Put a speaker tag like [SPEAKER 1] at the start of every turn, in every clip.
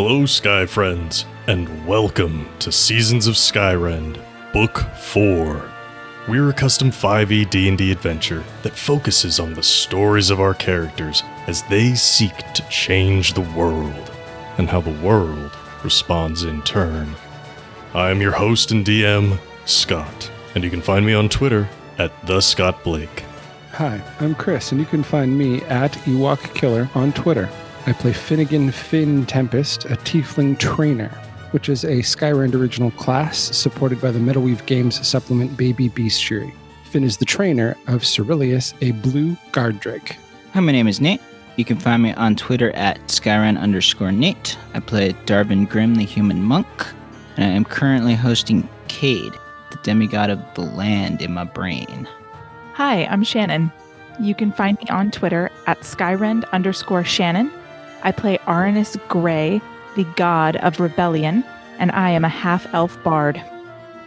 [SPEAKER 1] Hello, Sky Friends, and welcome to Seasons of Skyrend, Book 4. We're a custom 5e D&D adventure that focuses on the stories of our characters as they seek to change the world, and how the world responds in turn. I am your host and DM, Scott, and you can find me on Twitter at @TheScottBlake.
[SPEAKER 2] Hi, I'm Chris, and you can find me at EwokKiller on Twitter. I play Finnegan Finn Tempest, a Tiefling Trainer, which is a Skyrend original class supported by the Metalweave Games supplement Baby Bestiary. Finn is the trainer of Cerilius, a blue guard drake.
[SPEAKER 3] Hi, my name is Nate. You can find me on Twitter at Skyrend_Nate. I play Darvin Grimm, the human monk, and I am currently hosting Cade, the demigod of the land in my brain.
[SPEAKER 4] Hi, I'm Shannon. You can find me on Twitter at Skyrend_Shannon. I play Aranus Grey, the god of rebellion, and I am a half-elf bard.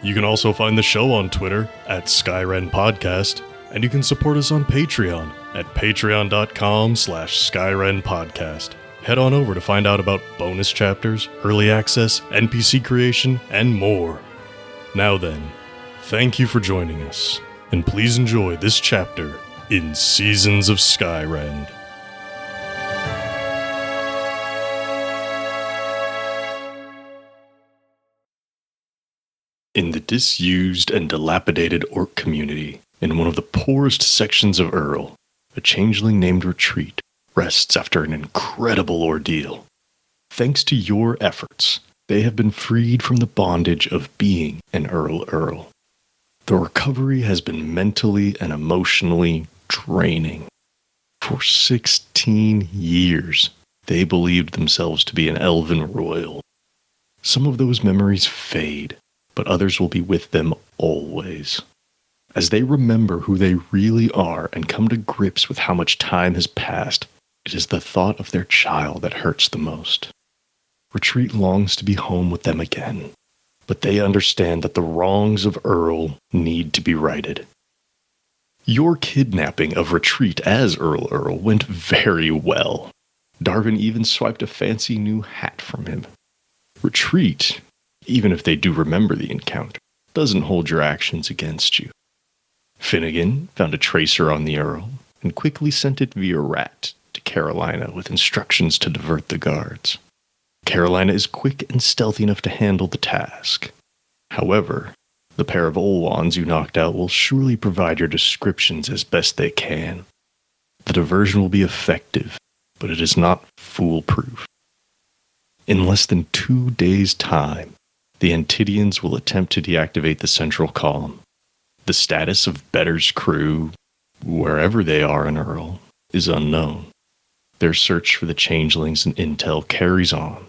[SPEAKER 1] You can also find the show on Twitter at Skyrend Podcast, and you can support us on Patreon at patreon.com/Skyrend Podcast. Head on over to find out about bonus chapters, early access, NPC creation, and more. Now then, thank you for joining us, and please enjoy this chapter in Seasons of Skyrend. In the disused and dilapidated orc community, in one of the poorest sections of Earl, a changeling named Retreat rests after an incredible ordeal. Thanks to your efforts, they have been freed from the bondage of being an Earl Earl. The recovery has been mentally and emotionally draining. For 16 years, they believed themselves to be an elven royal. Some of those memories fade, but others will be with them always. As they remember who they really are and come to grips with how much time has passed, it is the thought of their child that hurts the most. Retreat longs to be home with them again, but they understand that the wrongs of Earl need to be righted. Your kidnapping of Retreat as Earl Earl went very well. Darvin even swiped a fancy new hat from him. Retreat, even if they do remember the encounter, doesn't hold your actions against you. Finnegan found a tracer on the Earl and quickly sent it via rat to Carolina with instructions to divert the guards. Carolina is quick and stealthy enough to handle the task. However, the pair of Olwans you knocked out will surely provide your descriptions as best they can. The diversion will be effective, but it is not foolproof. In less than 2 days' time, the Antidians will attempt to deactivate the central column. The status of Better's crew, wherever they are in Earl, is unknown. Their search for the Changelings and intel carries on.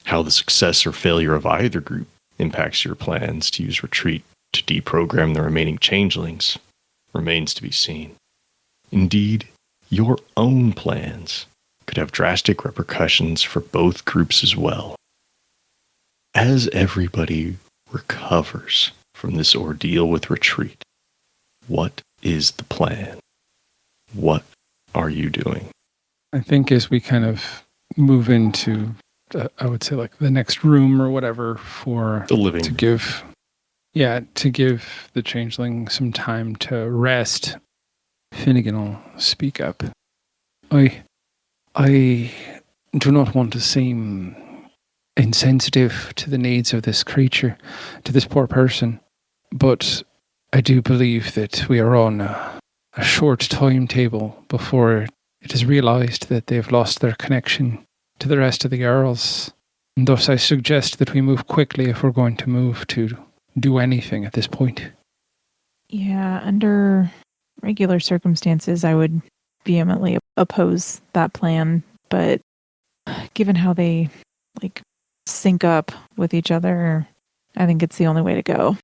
[SPEAKER 1] How the success or failure of either group impacts your plans to use Retreat to deprogram the remaining Changelings remains to be seen. Indeed, your own plans could have drastic repercussions for both groups as well. As everybody recovers from this ordeal with Retreat, what is the plan? What are you doing?
[SPEAKER 2] I think as we kind of move into, I would say like the next room or whatever for
[SPEAKER 1] The living
[SPEAKER 2] to give the changeling some time to rest, Finnegan will speak up. I do not want to seem insensitive to the needs of this creature, to this poor person, but I do believe that we are on a short timetable before it is realized that they've lost their connection to the rest of the Earls. And thus I suggest that we move quickly if we're going to move to do anything at this point.
[SPEAKER 4] Yeah, under regular circumstances, I would vehemently oppose that plan, but given how they, sync up with each other, I think it's the only way to go.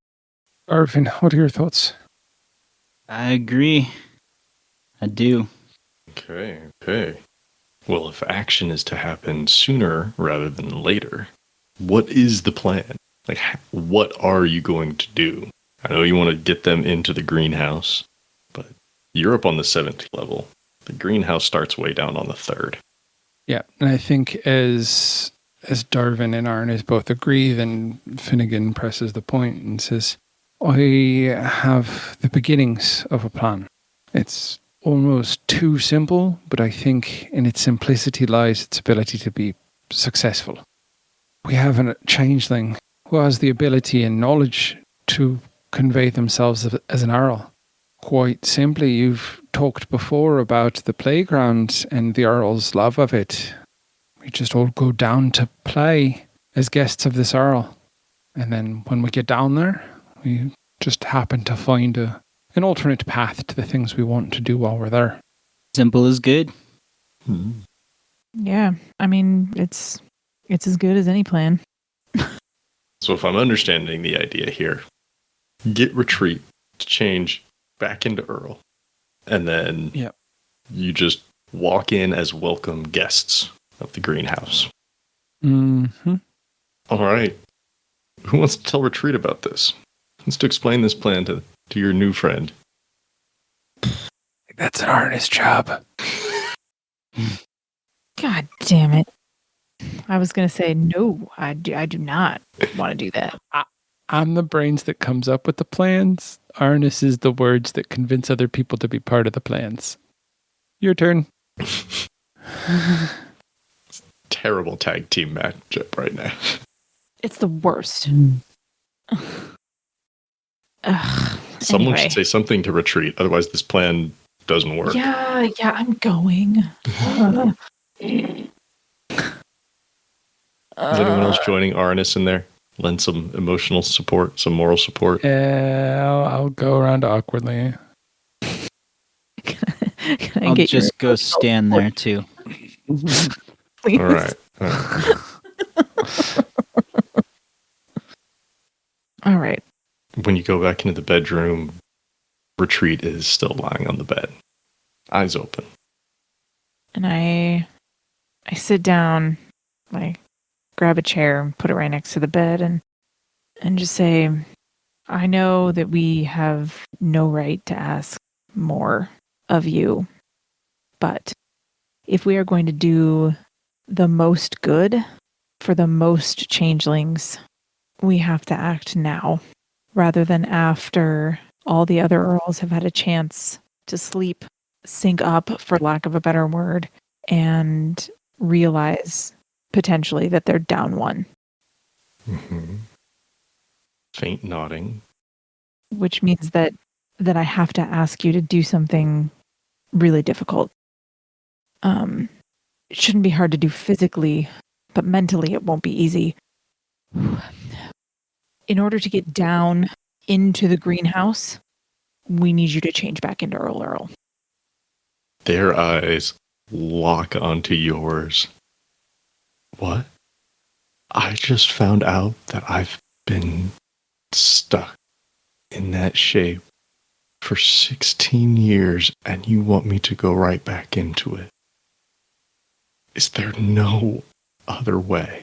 [SPEAKER 2] Arvin, what are your thoughts?
[SPEAKER 3] I agree. I do.
[SPEAKER 1] Okay. Well, if action is to happen sooner rather than later, what is the plan? What are you going to do? I know you want to get them into the greenhouse, but you're up on the 7th level. The greenhouse starts way down on the 3rd.
[SPEAKER 2] Yeah, and I think as as Darwin and Arnis both agree, then Finnegan presses the point and says, I have the beginnings of a plan. It's almost too simple, but I think in its simplicity lies its ability to be successful. We have a changeling who has the ability and knowledge to convey themselves as an Earl. Quite simply, you've talked before about the playground and the Earl's love of it. We just all go down to play as guests of this Earl. And then when we get down there, we just happen to find an alternate path to the things we want to do while we're there.
[SPEAKER 3] Simple is good.
[SPEAKER 4] Yeah, I mean, it's as good as any plan.
[SPEAKER 1] So if I'm understanding the idea here, get Retreat to change back into Earl. And then you just walk in as welcome guests of the greenhouse.
[SPEAKER 2] Mm-hmm.
[SPEAKER 1] All right. Who wants to tell Retreat about this? Who wants to explain this plan to your new friend?
[SPEAKER 2] That's an artist's job.
[SPEAKER 4] God damn it. I was going to say, no, I do not want to do that.
[SPEAKER 2] I'm the brains that comes up with the plans. Arnis is the words that convince other people to be part of the plans. Your turn.
[SPEAKER 1] Terrible tag team matchup right now.
[SPEAKER 4] It's the worst.
[SPEAKER 1] Someone should say something to Retreat, otherwise this plan doesn't work.
[SPEAKER 4] Yeah, I'm going.
[SPEAKER 1] Is anyone else joining Arnis in there? Lend some emotional support, some moral support?
[SPEAKER 2] I'll go around awkwardly.
[SPEAKER 3] I'll just go stand there too.
[SPEAKER 4] Please.
[SPEAKER 1] All right.
[SPEAKER 4] All right.
[SPEAKER 1] When you go back into the bedroom, Retreat is still lying on the bed, eyes open.
[SPEAKER 4] And I sit down, I grab a chair and put it right next to the bed and just say, I know that we have no right to ask more of you, but if we are going to do the most good for the most changelings, we have to act now rather than after all the other Earls have had a chance to sleep, sync up, for lack of a better word, and realize potentially that they're down one.
[SPEAKER 1] Mm-hmm. Faint nodding.
[SPEAKER 4] Which means that I have to ask you to do something really difficult. It shouldn't be hard to do physically, but mentally it won't be easy. In order to get down into the greenhouse, we need you to change back into Earl Earl.
[SPEAKER 1] Their eyes lock onto yours. What? I just found out that I've been stuck in that shape for 16 years and you want me to go right back into it. Is there no other way?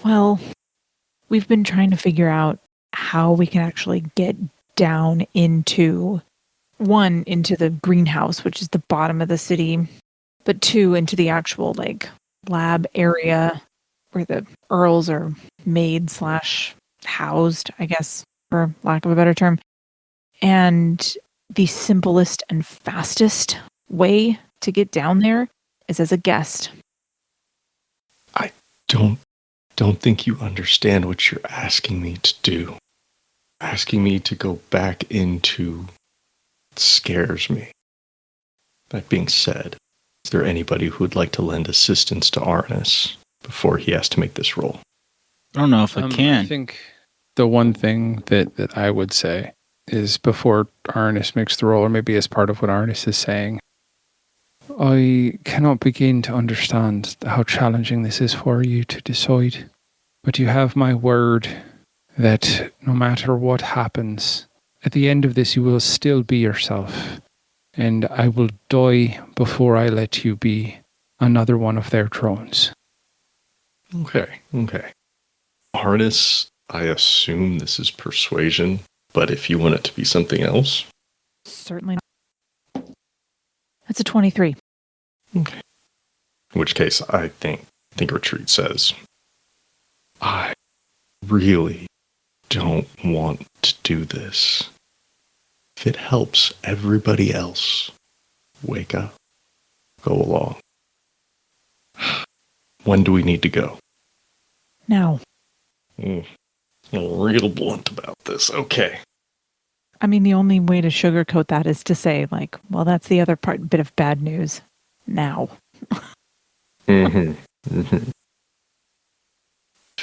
[SPEAKER 4] Well, we've been trying to figure out how we can actually get down into, one, into the greenhouse, which is the bottom of the city, but two, into the actual lab area where the Earls are made / housed, I guess, for lack of a better term. And the simplest and fastest way to get down there is as a guest.
[SPEAKER 1] I don't think you understand what you're asking me to do. Asking me to go back into scares me. That being said, is there anybody who would like to lend assistance to Arnis before he has to make this roll?
[SPEAKER 3] I don't know if I can.
[SPEAKER 2] I think the one thing that I would say is before Arnis makes the roll, or maybe as part of what Arnis is saying, I cannot begin to understand how challenging this is for you to decide. But you have my word that no matter what happens, at the end of this you will still be yourself. And I will die before I let you be another one of their drones.
[SPEAKER 1] Okay. Arnis, I assume this is persuasion, but if you want it to be something else.
[SPEAKER 4] Certainly not. That's a 23.
[SPEAKER 1] Okay. In which case, I think I think Retreat says, I really don't want to do this. If it helps everybody else, wake up, go along. When do we need to go?
[SPEAKER 4] Now.
[SPEAKER 1] I'm real blunt about this. Okay.
[SPEAKER 4] I mean, the only way to sugarcoat that is to say, like, well, that's the other bit of bad news. Now.
[SPEAKER 1] If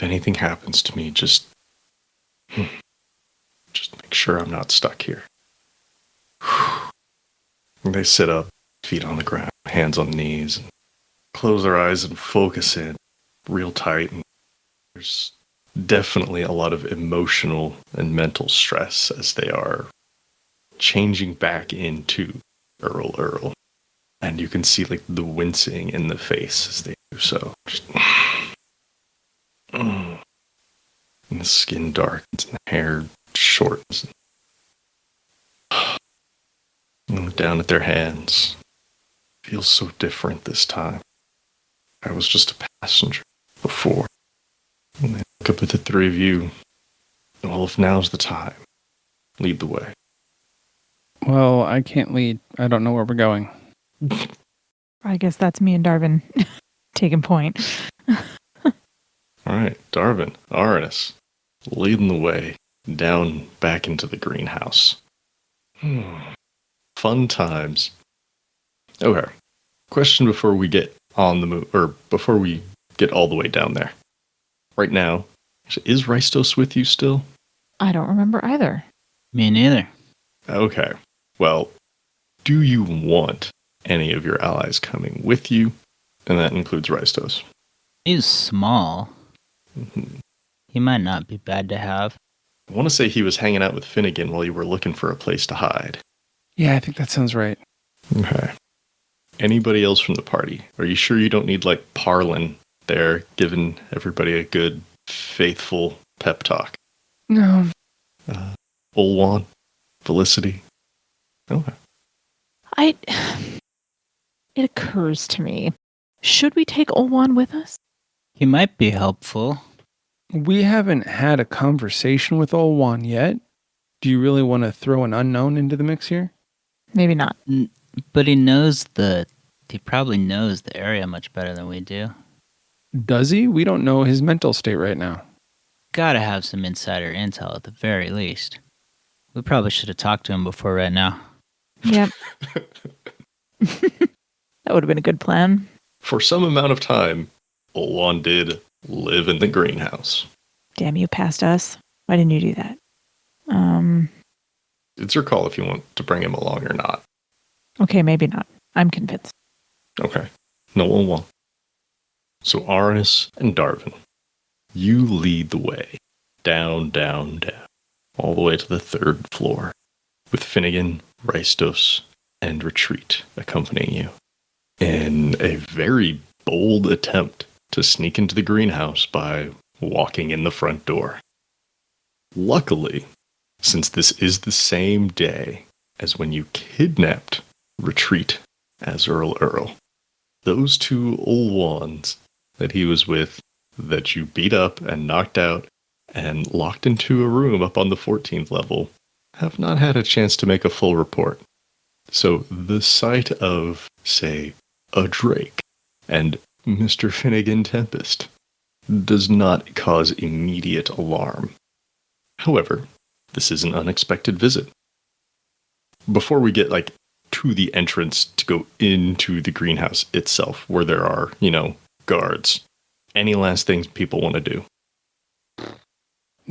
[SPEAKER 1] anything happens to me, just make sure I'm not stuck here. They sit up, feet on the ground, hands on knees, and close their eyes and focus in real tight. And there's definitely a lot of emotional and mental stress as they are changing back into Earl Earl. And you can see like the wincing in the face as they do so. Just, and the skin darkens and the hair shortens. And look down at their hands. Feels so different this time. I was just a passenger before. And they look up at the three of you. Well, if now's the time, lead the way.
[SPEAKER 2] Well, I can't lead. I don't know where we're going.
[SPEAKER 4] I guess that's me and Darvin taking point.
[SPEAKER 1] All right, Darvin, Arnis, leading the way down back into the greenhouse. Fun times. Okay. Question before we get on the move, or before we get all the way down there. Right now, is Rystos with you still?
[SPEAKER 4] I don't remember either.
[SPEAKER 3] Me neither.
[SPEAKER 1] Okay. Well, do you want any of your allies coming with you? And that includes Rystos.
[SPEAKER 3] He's small.
[SPEAKER 1] Mm-hmm.
[SPEAKER 3] He might not be bad to have.
[SPEAKER 1] I want to say he was hanging out with Finnegan while you were looking for a place to hide.
[SPEAKER 2] Yeah, I think that sounds right.
[SPEAKER 1] Okay. Anybody else from the party? Are you sure you don't need, like, Parlin there, giving everybody a good, faithful pep talk?
[SPEAKER 2] No.
[SPEAKER 1] Olwan? Felicity? Okay.
[SPEAKER 4] It occurs to me. Should we take Olwan with us?
[SPEAKER 3] He might be helpful.
[SPEAKER 2] We haven't had a conversation with Olwan yet. Do you really want to throw an unknown into the mix here?
[SPEAKER 4] Maybe not.
[SPEAKER 3] But he probably knows the area much better than we do.
[SPEAKER 2] Does he? We don't know his mental state right now.
[SPEAKER 3] Gotta have some insider intel at the very least. We probably should have talked to him before right now.
[SPEAKER 4] Yep. That would have been a good plan.
[SPEAKER 1] For some amount of time, Olwan did live in the greenhouse.
[SPEAKER 4] Damn, you passed us. Why didn't you do that?
[SPEAKER 1] It's your call if you want to bring him along or not.
[SPEAKER 4] Okay, maybe not. I'm convinced.
[SPEAKER 1] Okay. No one will. So Arnis and Darvin, you lead the way. Down, down, down. All the way to the 3rd floor. With Finnegan, Rystos, and Retreat accompanying you. In a very bold attempt to sneak into the greenhouse by walking in the front door. Luckily, since this is the same day as when you kidnapped Retreat as Earl Earl, those two Olwans that he was with, that you beat up and knocked out and locked into a room up on the 14th level, have not had a chance to make a full report. So the sight of, say, a Drake and Mr. Finnegan Tempest does not cause immediate alarm. However, this is an unexpected visit. Before we get, like, to the entrance to go into the greenhouse itself, where there are, guards, any last things people want to do?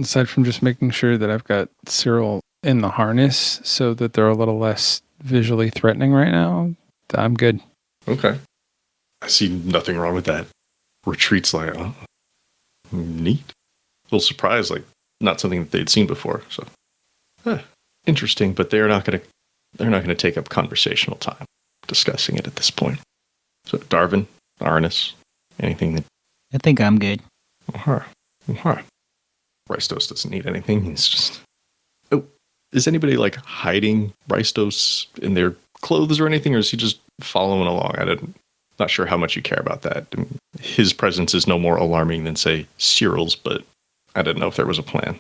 [SPEAKER 2] Aside from just making sure that I've got Cyril in the harness so that they're a little less visually threatening right now, I'm good.
[SPEAKER 1] Okay. I see nothing wrong with that. Retreat's like, oh, neat. A little surprised, like, not something that they'd seen before. So, interesting, but they're not going to take up conversational time discussing it at this point. So, Darvin, Arnis, anything that...
[SPEAKER 3] I think I'm good.
[SPEAKER 1] Rystos doesn't need anything. He's just... Oh, is anybody, like, hiding Rystos in their clothes or anything, or is he just following along? Not sure how much you care about that. his presence is no more alarming than, say, Cyril's, but I didn't know if there was a plan.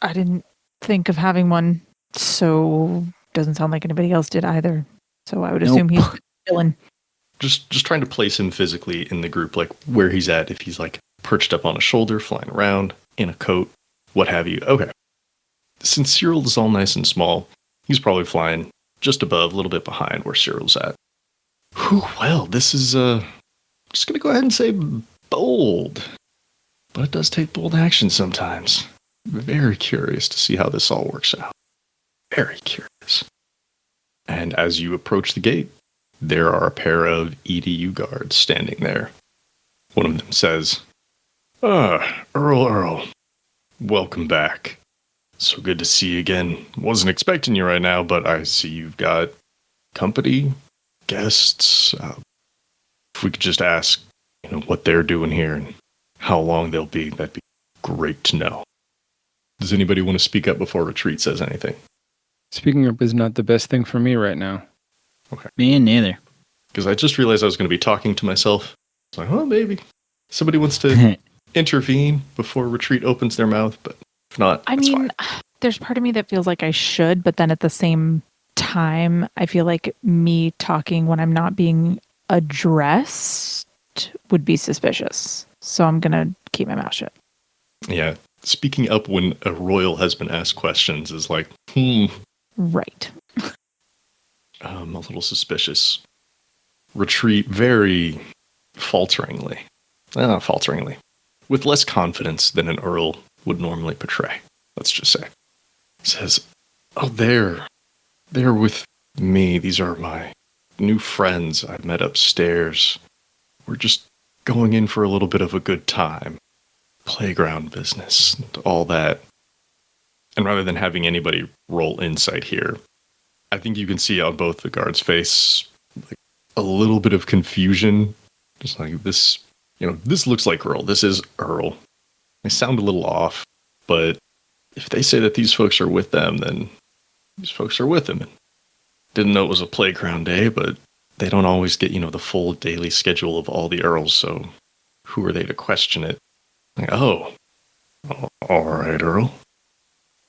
[SPEAKER 4] I didn't think of having one, so doesn't sound like anybody else did either. So I would assume he's chilling.
[SPEAKER 1] Just trying to place him physically in the group, like where he's at, if he's like perched up on a shoulder, flying around, in a coat, what have you. Okay. Since Cyril is all nice and small, he's probably flying just above, a little bit behind where Cyril's at. Whew, well, this is, just gonna go ahead and say bold. But it does take bold action sometimes. Very curious to see how this all works out. Very curious. And as you approach the gate, there are a pair of EDU guards standing there. One of them says, Earl Earl, welcome back. So good to see you again. Wasn't expecting you right now, but I see you've got company, guests. If we could just ask, what they're doing here and how long they'll be, that'd be great to know. Does anybody want to speak up before Retreat says anything?
[SPEAKER 2] Speaking up is not the best thing for me right now.
[SPEAKER 1] Okay.
[SPEAKER 3] Me neither.
[SPEAKER 1] Because I just realized I was going to be talking to myself. It's like, well, maybe somebody wants to intervene before Retreat opens their mouth, but if not, it's fine.
[SPEAKER 4] There's part of me that feels like I should, but then at the same time, I feel like me talking when I'm not being addressed would be suspicious. So I'm going to keep my mouth shut.
[SPEAKER 1] Yeah. Speaking up when a royal has been asked questions is like,
[SPEAKER 4] Right.
[SPEAKER 1] A little suspicious. Retreat very falteringly. Not falteringly. With less confidence than an Earl would normally portray. Let's just say. Says, they're with me. These are my new friends I've met upstairs. We're just going in for a little bit of a good time. Playground business, all that. And rather than having anybody roll insight here, I think you can see on both the guards' face like a little bit of confusion. Just like this, this looks like Earl. This is Earl. They sound a little off, but if they say that these folks are with them, then these folks are with them. And didn't know it was a playground day, but they don't always get, the full daily schedule of all the Earls, so who are they to question it? Like, all right, Earl.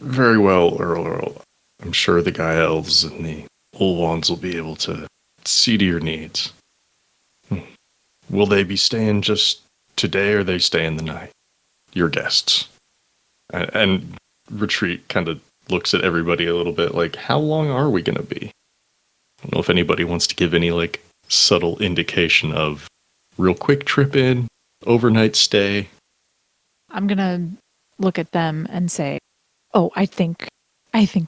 [SPEAKER 1] Very well, Earl. I'm sure the Gaels and the old ones will be able to see to your needs. Will they be staying just today, or are they staying the night? Your guests. And Retreat kind of looks at everybody a little bit like, how long are we going to be? I don't know if anybody wants to give any, subtle indication of real quick trip in, overnight stay.
[SPEAKER 4] I'm going to look at them and say, I think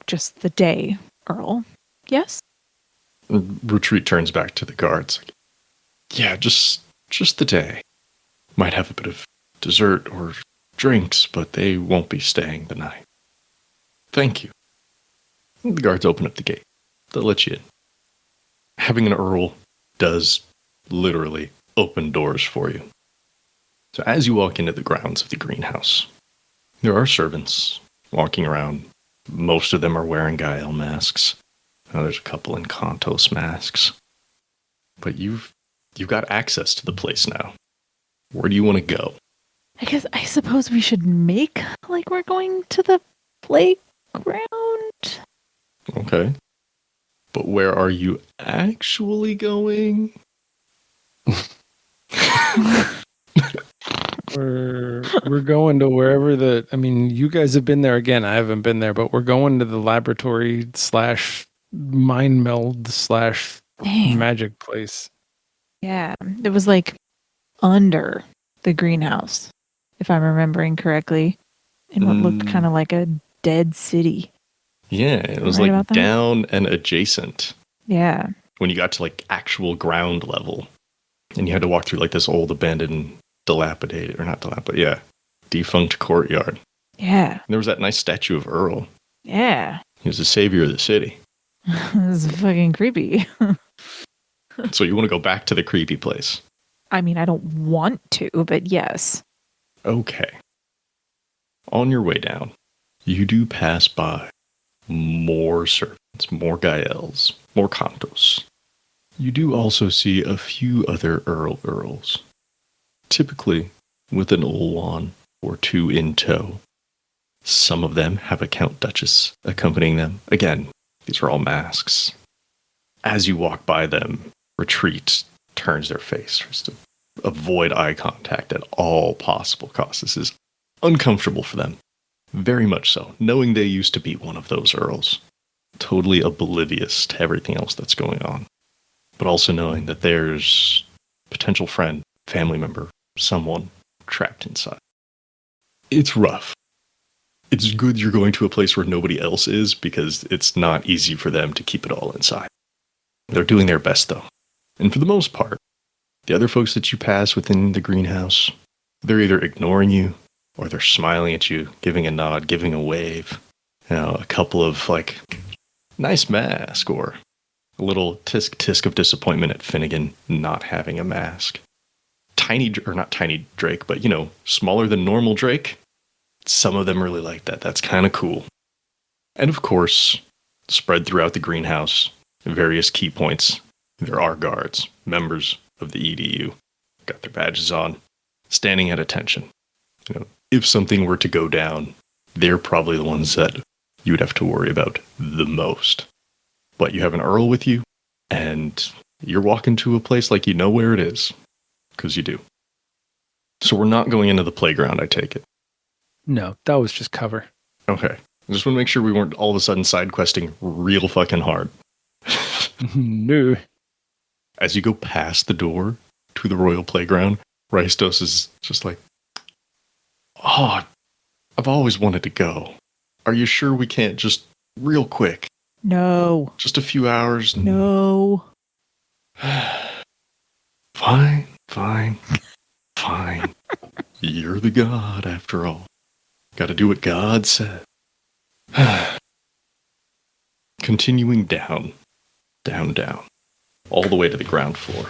[SPEAKER 4] just the day, Earl. Yes?
[SPEAKER 1] Retreat turns back to the guards. Yeah, just the day. Might have a bit of dessert or drinks, but they won't be staying the night. Thank you. The guards open up the gate. They'll let you in. Having an Earl does literally open doors for you. So as you walk into the grounds of the greenhouse, there are servants walking around. Most of them are wearing Gael masks. There's a couple in Kantos masks. But you've got access to the place now. Where do you want to go?
[SPEAKER 4] I suppose we should make like we're going to the playground.
[SPEAKER 1] Okay. But where are you actually going?
[SPEAKER 2] We're going to wherever you guys have been there again. I haven't been there, but we're going to the laboratory / mind meld / magic place.
[SPEAKER 4] Yeah. It was under the greenhouse, if I'm remembering correctly, in what looked kind of like a dead city.
[SPEAKER 1] Yeah, it was down and adjacent.
[SPEAKER 4] Yeah.
[SPEAKER 1] When you got to actual ground level, and you had to walk through this old abandoned, defunct courtyard.
[SPEAKER 4] Yeah.
[SPEAKER 1] And there was that nice statue of Earl.
[SPEAKER 4] Yeah.
[SPEAKER 1] He was the savior of the city.
[SPEAKER 4] This is fucking creepy.
[SPEAKER 1] So you want to go back to the creepy place?
[SPEAKER 4] I don't want to, but yes.
[SPEAKER 1] Okay. On your way down, you do pass by more servants, more Gaels, more Kantos. You do also see a few other Earls. typically with an Olwan or two in tow. Some of them have a Count Duchess accompanying them. Again, these are all masks. As you walk by them, Retreat turns their face just to avoid eye contact at all possible costs. This is uncomfortable for them. Very much so, knowing they used to be one of those Earls. Totally oblivious to everything else that's going on. But also knowing that there's potential friend, family member, someone trapped inside. It's rough. It's good you're going to a place where nobody else is, because it's not easy for them to keep it all inside. They're doing their best, though. And for the most part, the other folks that you pass within the greenhouse, they're either ignoring you, or they're smiling at you, giving a nod, giving a wave. You know, a couple of, like, nice mask, or a little tisk of disappointment at Finnegan not having a mask. Not tiny Drake, but, smaller than normal Drake. Some of them really like that. That's kind of cool. And of course, spread throughout the greenhouse, at various key points, there are guards, members of the EDU, got their badges on, standing at attention. If something were to go down, they're probably the ones that you would have to worry about the most. But you have an Earl with you, and you're walking to a place like you know where it is, because you do. So we're not going into the playground, I take it.
[SPEAKER 2] No, that was just cover.
[SPEAKER 1] Okay. I just want to make sure we weren't all of a sudden side questing real fucking hard.
[SPEAKER 2] No.
[SPEAKER 1] As you go past the door to the royal playground, Rystos is just like, oh, I've always wanted to go. Are you sure we can't just real quick?
[SPEAKER 4] No.
[SPEAKER 1] Just a few hours?
[SPEAKER 4] No.
[SPEAKER 1] Fine. You're the god after all. Gotta do what God said. Continuing down, all the way to the ground floor.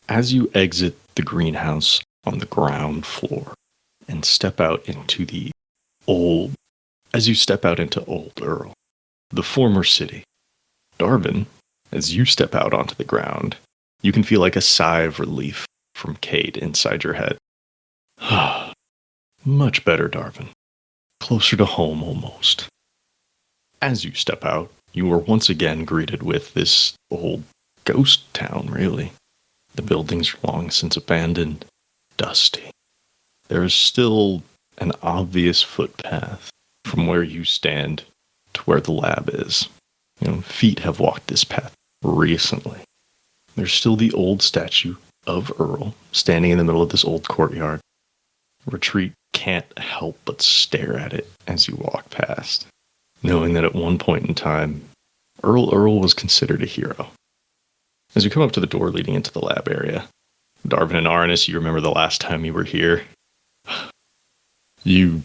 [SPEAKER 1] As you exit the greenhouse on the ground floor and step out into Old Earl, the former city, Darvin, as you step out onto the ground, you can feel like a sigh of relief from Cade inside your head. Much better, Darvin. Closer to home, almost. As you step out, you are once again greeted with this old ghost town, really. The buildings are long since abandoned, dusty. There is still an obvious footpath from where you stand to where the lab is. Feet have walked this path recently. There's still the old statue of Earl standing in the middle of this old courtyard. Retreat can't help but stare at it as you walk past, knowing that at one point in time, Earl Earl was considered a hero. As you come up to the door leading into the lab area, Darvin and Arnis, you remember the last time you were here? You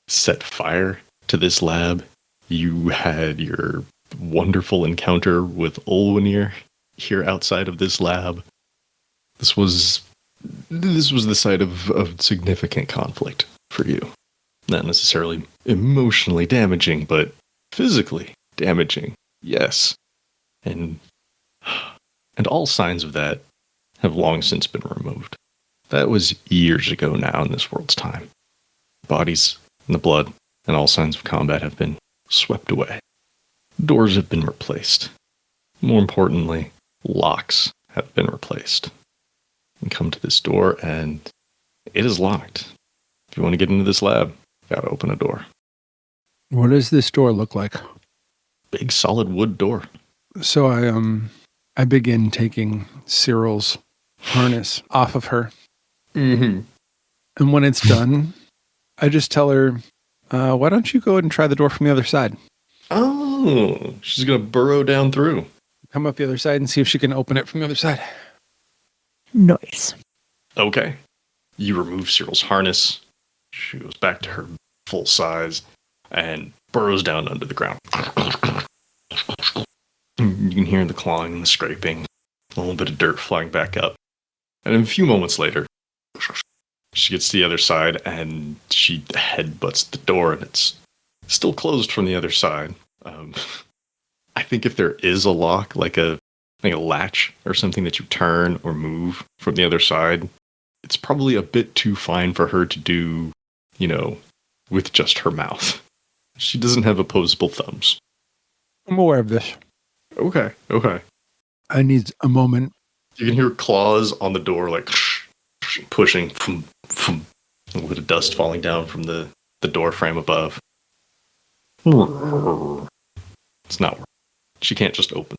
[SPEAKER 1] set fire to this lab. You had your wonderful encounter with Olwenir here outside of this lab. This was the site of significant conflict for you. Not necessarily emotionally damaging, but physically damaging. Yes. And all signs of that have long since been removed. That was years ago now in this world's time. Bodies and the blood and all signs of combat have been swept away. Doors have been replaced. More importantly, locks have been replaced. And come to this door, and it is locked. If you want to get into this lab, you gotta open a door.
[SPEAKER 2] What does this door look like?
[SPEAKER 1] Big solid wood door.
[SPEAKER 2] So I begin taking Cyril's harness off of her.
[SPEAKER 1] Mm-hmm.
[SPEAKER 2] And when it's done, I just tell her, why don't you go ahead and try the door from the other side?
[SPEAKER 1] Oh, she's gonna burrow down through.
[SPEAKER 2] Come up the other side and see if she can open it from the other side.
[SPEAKER 4] Nice.
[SPEAKER 1] Okay. You remove Cyril's harness. She goes back to her full size and burrows down under the ground. You can hear the clawing and the scraping, a little bit of dirt flying back up. And a few moments later, she gets to the other side and she headbutts the door, and it's still closed from the other side. I think if there is a lock, like a latch or something that you turn or move from the other side, it's probably a bit too fine for her to do, with just her mouth. She doesn't have opposable thumbs.
[SPEAKER 2] I'm aware of this.
[SPEAKER 1] Okay.
[SPEAKER 2] I need a moment.
[SPEAKER 1] You can hear claws on the door, like pushing, a little bit of dust falling down from the door frame above. It's not working. She can't just open.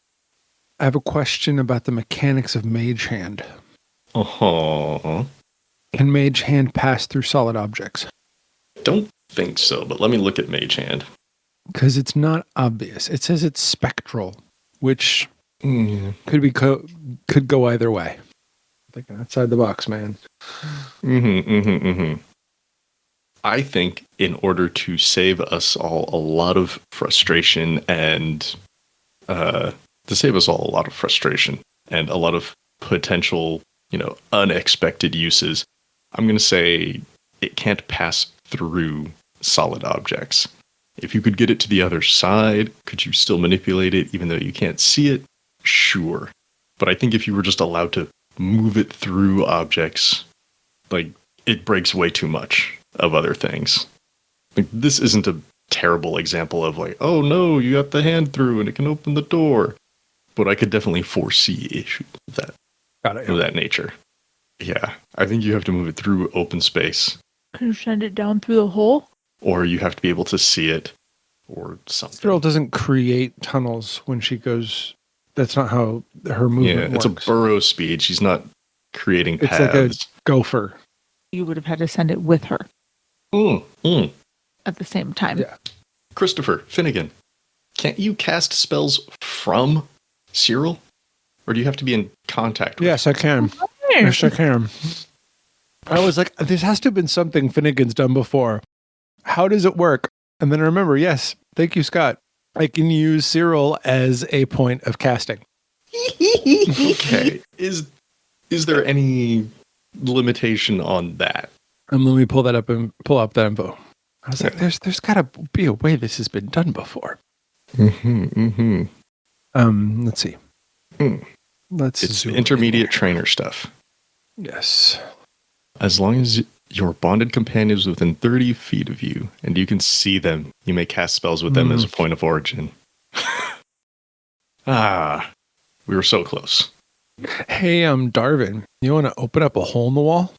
[SPEAKER 2] I have a question about the mechanics of Mage Hand.
[SPEAKER 1] Uh-huh.
[SPEAKER 2] Can Mage Hand pass through solid objects?
[SPEAKER 1] Don't think so, but let me look at Mage Hand.
[SPEAKER 2] Because it's not obvious. It says it's spectral, which could go either way. Thinking outside the box, man.
[SPEAKER 1] I think in order to save us all a lot of frustration and a lot of potential, unexpected uses, I'm going to say it can't pass through solid objects. If you could get it to the other side, could you still manipulate it even though you can't see it? Sure. But I think if you were just allowed to move it through objects, it breaks way too much of other things. This isn't a terrible example of oh no, you got the hand through and it can open the door. But I could definitely foresee issues of that nature. Yeah, I think you have to move it through open space.
[SPEAKER 4] Can you send it down through the hole?
[SPEAKER 1] Or you have to be able to see it, or something.
[SPEAKER 2] Cyril doesn't create tunnels when she goes. That's not how her movement works.
[SPEAKER 1] It's a burrow speed. She's not creating paths.
[SPEAKER 2] It's like a gopher.
[SPEAKER 4] You would have had to send it with her. At the same time.
[SPEAKER 2] Yeah.
[SPEAKER 1] Christopher Finnegan, can't you cast spells from Cyril? Or do you have to be in contact with
[SPEAKER 2] Yes, I can. Yes, I can. I was like, this has to have been something Finnegan's done before. How does it work? And then I remember, yes, thank you, Scott. I can use Cyril as a point of casting.
[SPEAKER 1] Okay. Is there any limitation on that?
[SPEAKER 2] Let me pull that up and pull up that info. I was like, there's got to be a way this has been done before.
[SPEAKER 1] Let's
[SPEAKER 2] see.
[SPEAKER 1] It's intermediate trainer stuff.
[SPEAKER 2] Yes.
[SPEAKER 1] As long as your bonded companion is within 30 feet of you and you can see them, you may cast spells with them as a point of origin. We were so close.
[SPEAKER 2] Hey, Darvin, you want to open up a hole in the wall?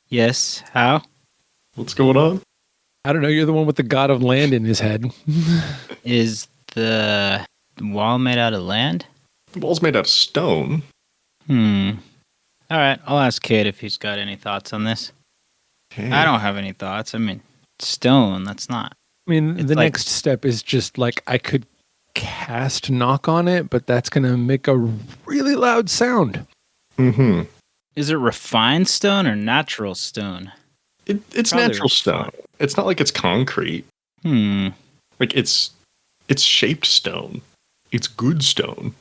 [SPEAKER 3] Yes. How?
[SPEAKER 1] What's going on?
[SPEAKER 2] I don't know. You're the one with the god of land in his head.
[SPEAKER 3] Is the wall made out of land?
[SPEAKER 1] The wall's made out of stone.
[SPEAKER 3] All right, I'll ask Kid if he's got any thoughts on this.
[SPEAKER 1] Okay.
[SPEAKER 3] I don't have any thoughts. I mean, stone, that's not.
[SPEAKER 2] I mean, the next step is just I could cast knock on it, but that's going to make a really loud sound.
[SPEAKER 3] Is it refined stone or natural stone?
[SPEAKER 1] It's
[SPEAKER 3] Probably
[SPEAKER 1] natural stone. It's not like it's concrete. It's shaped stone. It's good stone.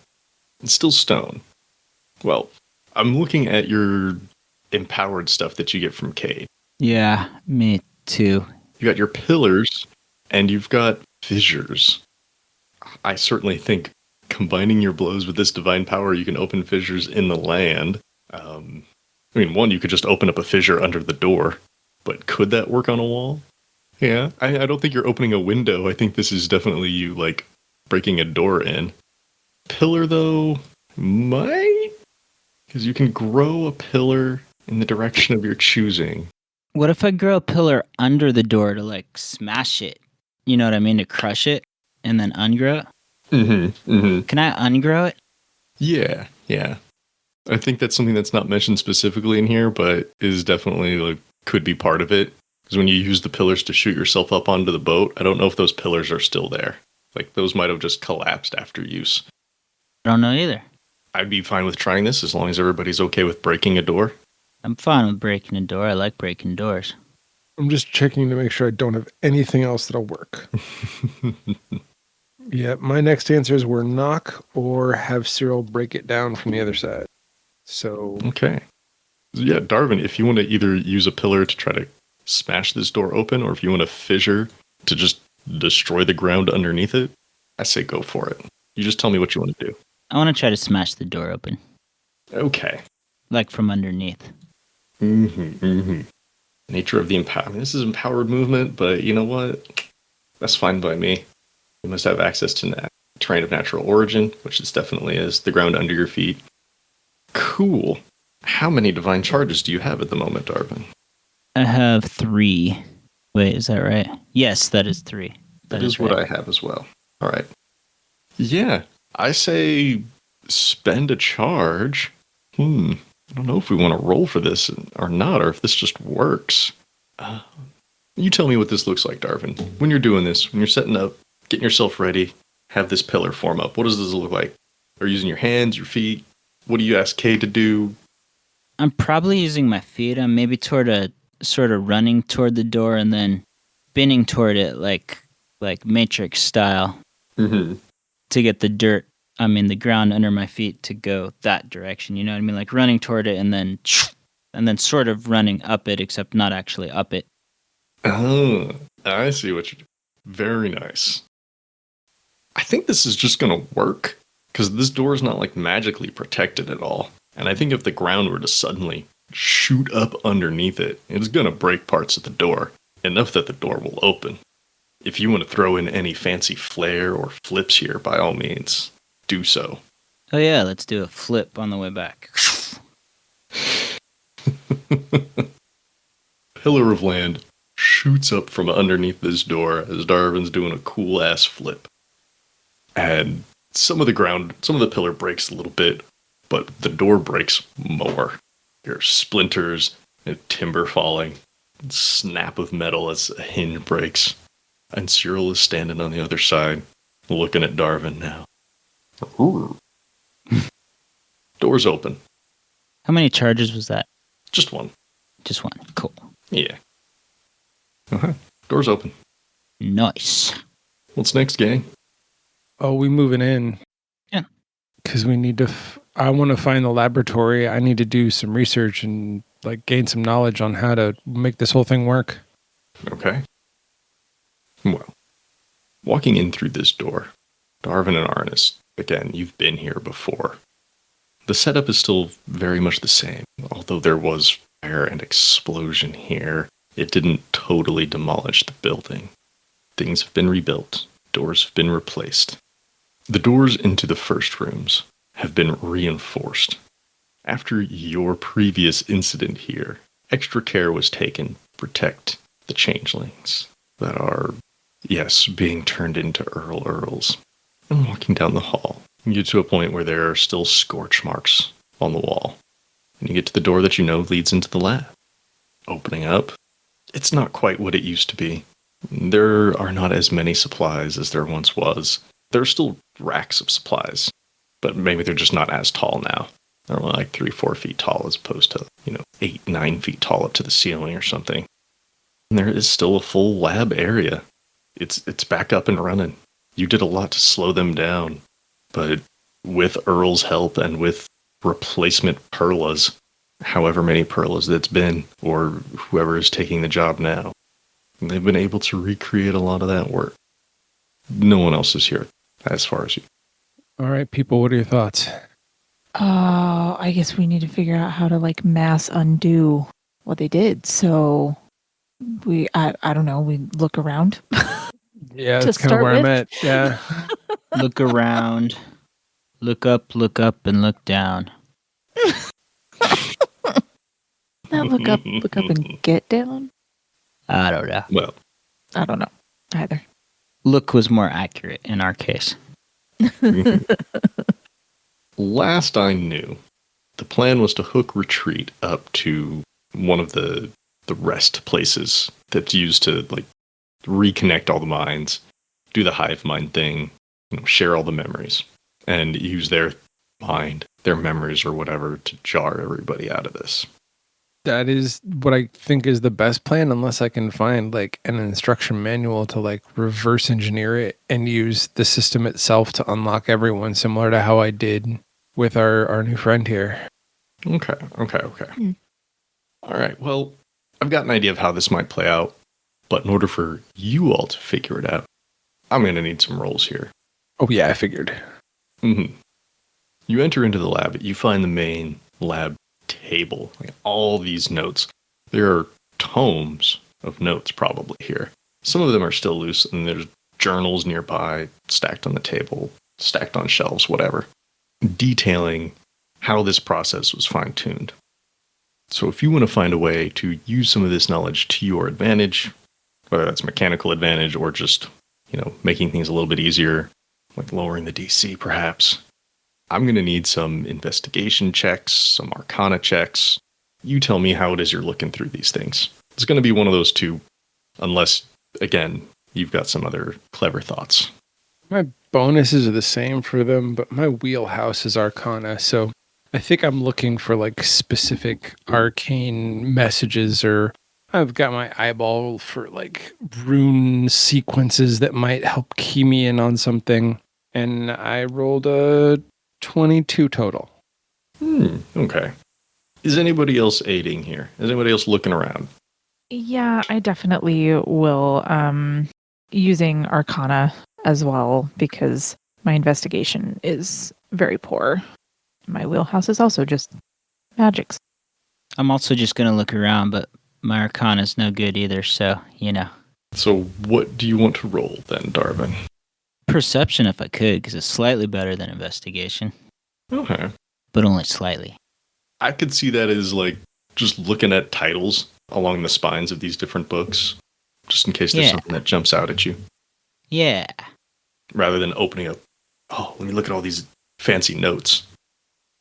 [SPEAKER 1] It's still stone. Well, I'm looking at your empowered stuff that you get from Cade.
[SPEAKER 3] Yeah, me too.
[SPEAKER 1] You got your pillars, and you've got fissures. I certainly think combining your blows with this divine power, you can open fissures in the land. One, you could just open up a fissure under the door, but could that work on a wall? Yeah, I don't think you're opening a window. I think this is definitely you, breaking a door in. Pillar, though, might? Because you can grow a pillar in the direction of your choosing.
[SPEAKER 3] What if I grow a pillar under the door to, smash it? You know what I mean? To crush it and then ungrow it? Can I ungrow it?
[SPEAKER 1] Yeah. I think that's something that's not mentioned specifically in here, but is definitely, could be part of it. Because when you use the pillars to shoot yourself up onto the boat, I don't know if those pillars are still there. Those might have just collapsed after use.
[SPEAKER 3] I don't know either.
[SPEAKER 1] I'd be fine with trying this as long as everybody's okay with breaking a door.
[SPEAKER 3] I'm fine with breaking a door. I like breaking doors.
[SPEAKER 2] I'm just checking to make sure I don't have anything else that'll work. Yeah, my next answers were knock or have Cyril break it down from the other side. So
[SPEAKER 1] okay. Yeah, Darvin, if you want to either use a pillar to try to smash this door open, or if you want a fissure to just destroy the ground underneath it, I say go for it. You just tell me what you want to do.
[SPEAKER 3] I want to try to smash the door open.
[SPEAKER 1] Okay.
[SPEAKER 3] like from underneath.
[SPEAKER 1] Nature of the empowerment. This is empowered movement, but you know what? That's fine by me. You must have access to terrain of natural origin, which this definitely is. The ground under your feet. Cool. How many divine charges do you have at the moment, Darvin?
[SPEAKER 3] I have 3. Wait, is that right? Yes, that is 3.
[SPEAKER 1] That is what I have as well. All right. Yeah, I say spend a charge. I don't know if we want to roll for this or not, or if this just works. You tell me what this looks like, Darvin. When you're doing this, when you're setting up, getting yourself ready, have this pillar form up. What does this look like? Are you using your hands, your feet? What do you ask Kay to do?
[SPEAKER 3] I'm probably using my feet. I'm maybe sort of running toward the door and then spinning toward it like Matrix style to get the ground under my feet to go that direction. You know what I mean? Like running toward it and then sort of running up it, except not actually up it.
[SPEAKER 1] Oh, I see what you're doing. Very nice. I think this is just going to work because this door is not like magically protected at all. And I think if the ground were to suddenly shoot up underneath it, it's going to break parts of the door, enough that the door will open. If you want to throw in any fancy flair or flips here, by all means, do so.
[SPEAKER 3] Oh yeah, let's do a flip on the way back.
[SPEAKER 1] Pillar of land shoots up from underneath this door as Darvin's doing a cool-ass flip. And some of the pillar breaks a little bit, but the door breaks more. There's splinters and timber falling, and snap of metal as a hinge breaks. And Cyril is standing on the other side, looking at Darvin now. Door's open.
[SPEAKER 3] How many charges was that?
[SPEAKER 1] Just one.
[SPEAKER 3] Just one. Cool.
[SPEAKER 1] Yeah. Okay. Door's open.
[SPEAKER 3] Nice.
[SPEAKER 1] What's next, gang?
[SPEAKER 2] Oh, we moving in.
[SPEAKER 3] Yeah.
[SPEAKER 2] Because we need to... I want to find the laboratory. I need to do some research and gain some knowledge on how to make this whole thing work.
[SPEAKER 1] Okay. Well, walking in through this door, Darvin and Arnis, again, you've been here before. The setup is still very much the same. Although there was fire and explosion here, it didn't totally demolish the building. Things have been rebuilt. Doors have been replaced. The doors into the first rooms have been reinforced. After your previous incident here, extra care was taken to protect the changelings that are, yes, being turned into Earl Earls. And walking down the hall, you get to a point where there are still scorch marks on the wall. And you get to the door that you know leads into the lab. Opening up, it's not quite what it used to be. There are not as many supplies as there once was. There are still racks of supplies, but maybe they're just not as tall now. They're only like 3-4 feet tall as opposed to, 8-9 feet tall up to the ceiling or something. And there is still a full lab area. It's back up and running. You did a lot to slow them down, but with Earl's help and with replacement Perlas, however many Perlas that's been, or whoever is taking the job now, they've been able to recreate a lot of that work. No one else is here, as far as you.
[SPEAKER 2] All right, people, what are your thoughts?
[SPEAKER 4] I guess we need to figure out how to mass undo what they did. So I don't know, we look around.
[SPEAKER 2] Yeah, that's kind of where I'm at. Yeah.
[SPEAKER 3] Look around. Look up, and look down.
[SPEAKER 4] Not look up and get down?
[SPEAKER 3] I don't know.
[SPEAKER 1] Well,
[SPEAKER 4] I don't know either.
[SPEAKER 3] Look was more accurate in our case.
[SPEAKER 1] Last I knew, the plan was to hook Retreat up to one of the rest places that's used to reconnect all the minds, do the hive mind thing, share all the memories, and use their mind, their memories or whatever to jar everybody out of this.
[SPEAKER 2] That is what I think is the best plan, unless I can find an instruction manual to reverse engineer it and use the system itself to unlock everyone, similar to how I did with our new friend here.
[SPEAKER 1] Okay. All right, well, I've got an idea of how this might play out, but in order for you all to figure it out, I'm going to need some rolls here.
[SPEAKER 2] Oh yeah, I figured.
[SPEAKER 1] You enter into the lab, you find the main lab table, like all these notes. There are tomes of notes probably here. Some of them are still loose, and there's journals nearby, stacked on the table, stacked on shelves, whatever, detailing how this process was fine-tuned. So if you want to find a way to use some of this knowledge to your advantage, whether that's mechanical advantage or just, making things a little bit easier, like lowering the DC perhaps, I'm going to need some investigation checks, some arcana checks. You tell me how it is you're looking through these things. It's going to be one of those two, unless, again, you've got some other clever thoughts.
[SPEAKER 2] My bonuses are the same for them, but my wheelhouse is arcana, so I think I'm looking for like specific arcane messages, or I've got my eyeball for like rune sequences that might help key me in on something. And I rolled a 22 total.
[SPEAKER 1] Okay. Is anybody else aiding here? Is anybody else looking around?
[SPEAKER 4] Yeah, I definitely will. Using Arcana as well, because my investigation is very poor. My wheelhouse is also just magics.
[SPEAKER 3] I'm also just going to look around, but my Arcana's no good either, so,
[SPEAKER 1] So what do you want to roll then, Darvin?
[SPEAKER 3] Perception if I could, because it's slightly better than investigation.
[SPEAKER 1] Okay.
[SPEAKER 3] But only slightly.
[SPEAKER 1] I could see that as like just looking at titles along the spines of these different books, just in case there's something that jumps out at you.
[SPEAKER 3] Yeah.
[SPEAKER 1] Rather than opening up, let me look at all these fancy notes.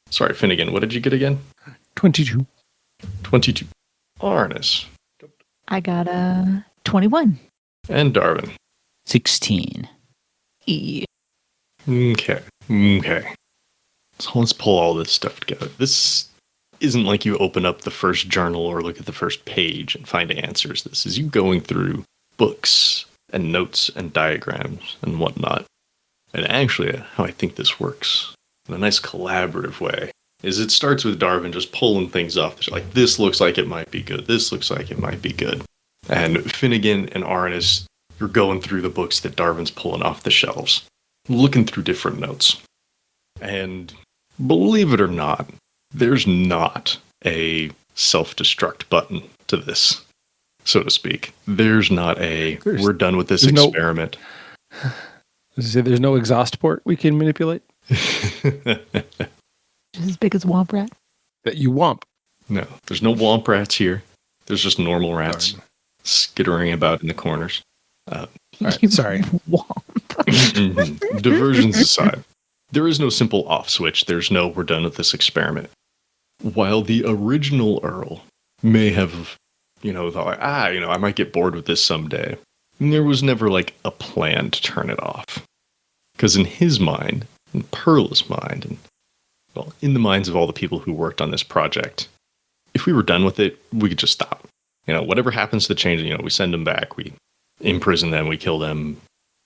[SPEAKER 1] Sorry, Finnegan, what did you get again?
[SPEAKER 2] 22.
[SPEAKER 1] 22. Arnis.
[SPEAKER 4] I got a 21.
[SPEAKER 1] And Darvin.
[SPEAKER 3] 16.
[SPEAKER 1] Okay. So let's pull all this stuff together. This isn't like you open up the first journal or look at the first page and find answers. This is you going through books and notes and diagrams and whatnot. And actually, how I think this works in a nice collaborative way is it starts with Darvin just pulling things off. Like, this looks like it might be good. This looks like it might be good. And Finnegan and Arnis, you're going through the books that Darvin's pulling off the shelves, looking through different notes. And believe it or not, there's not a self-destruct button to this, so to speak. There's not we're done with this experiment.
[SPEAKER 2] There's no exhaust port we can manipulate?
[SPEAKER 4] Just as big as Womp Rat?
[SPEAKER 2] That you womp.
[SPEAKER 1] No, there's no womp rats here. There's just normal rats skittering about in the corners.
[SPEAKER 2] Sorry.
[SPEAKER 4] Womp.
[SPEAKER 1] Diversions aside, there is no simple off switch. There's no we're done with this experiment. While the original Earl may have, thought like, I might get bored with this someday. And there was never like a plan to turn it off. Because in his mind, in Pearl's mind, and in the minds of all the people who worked on this project, if we were done with it, we could just stop. Whatever happens to the change, we send them back, we imprison them, we kill them.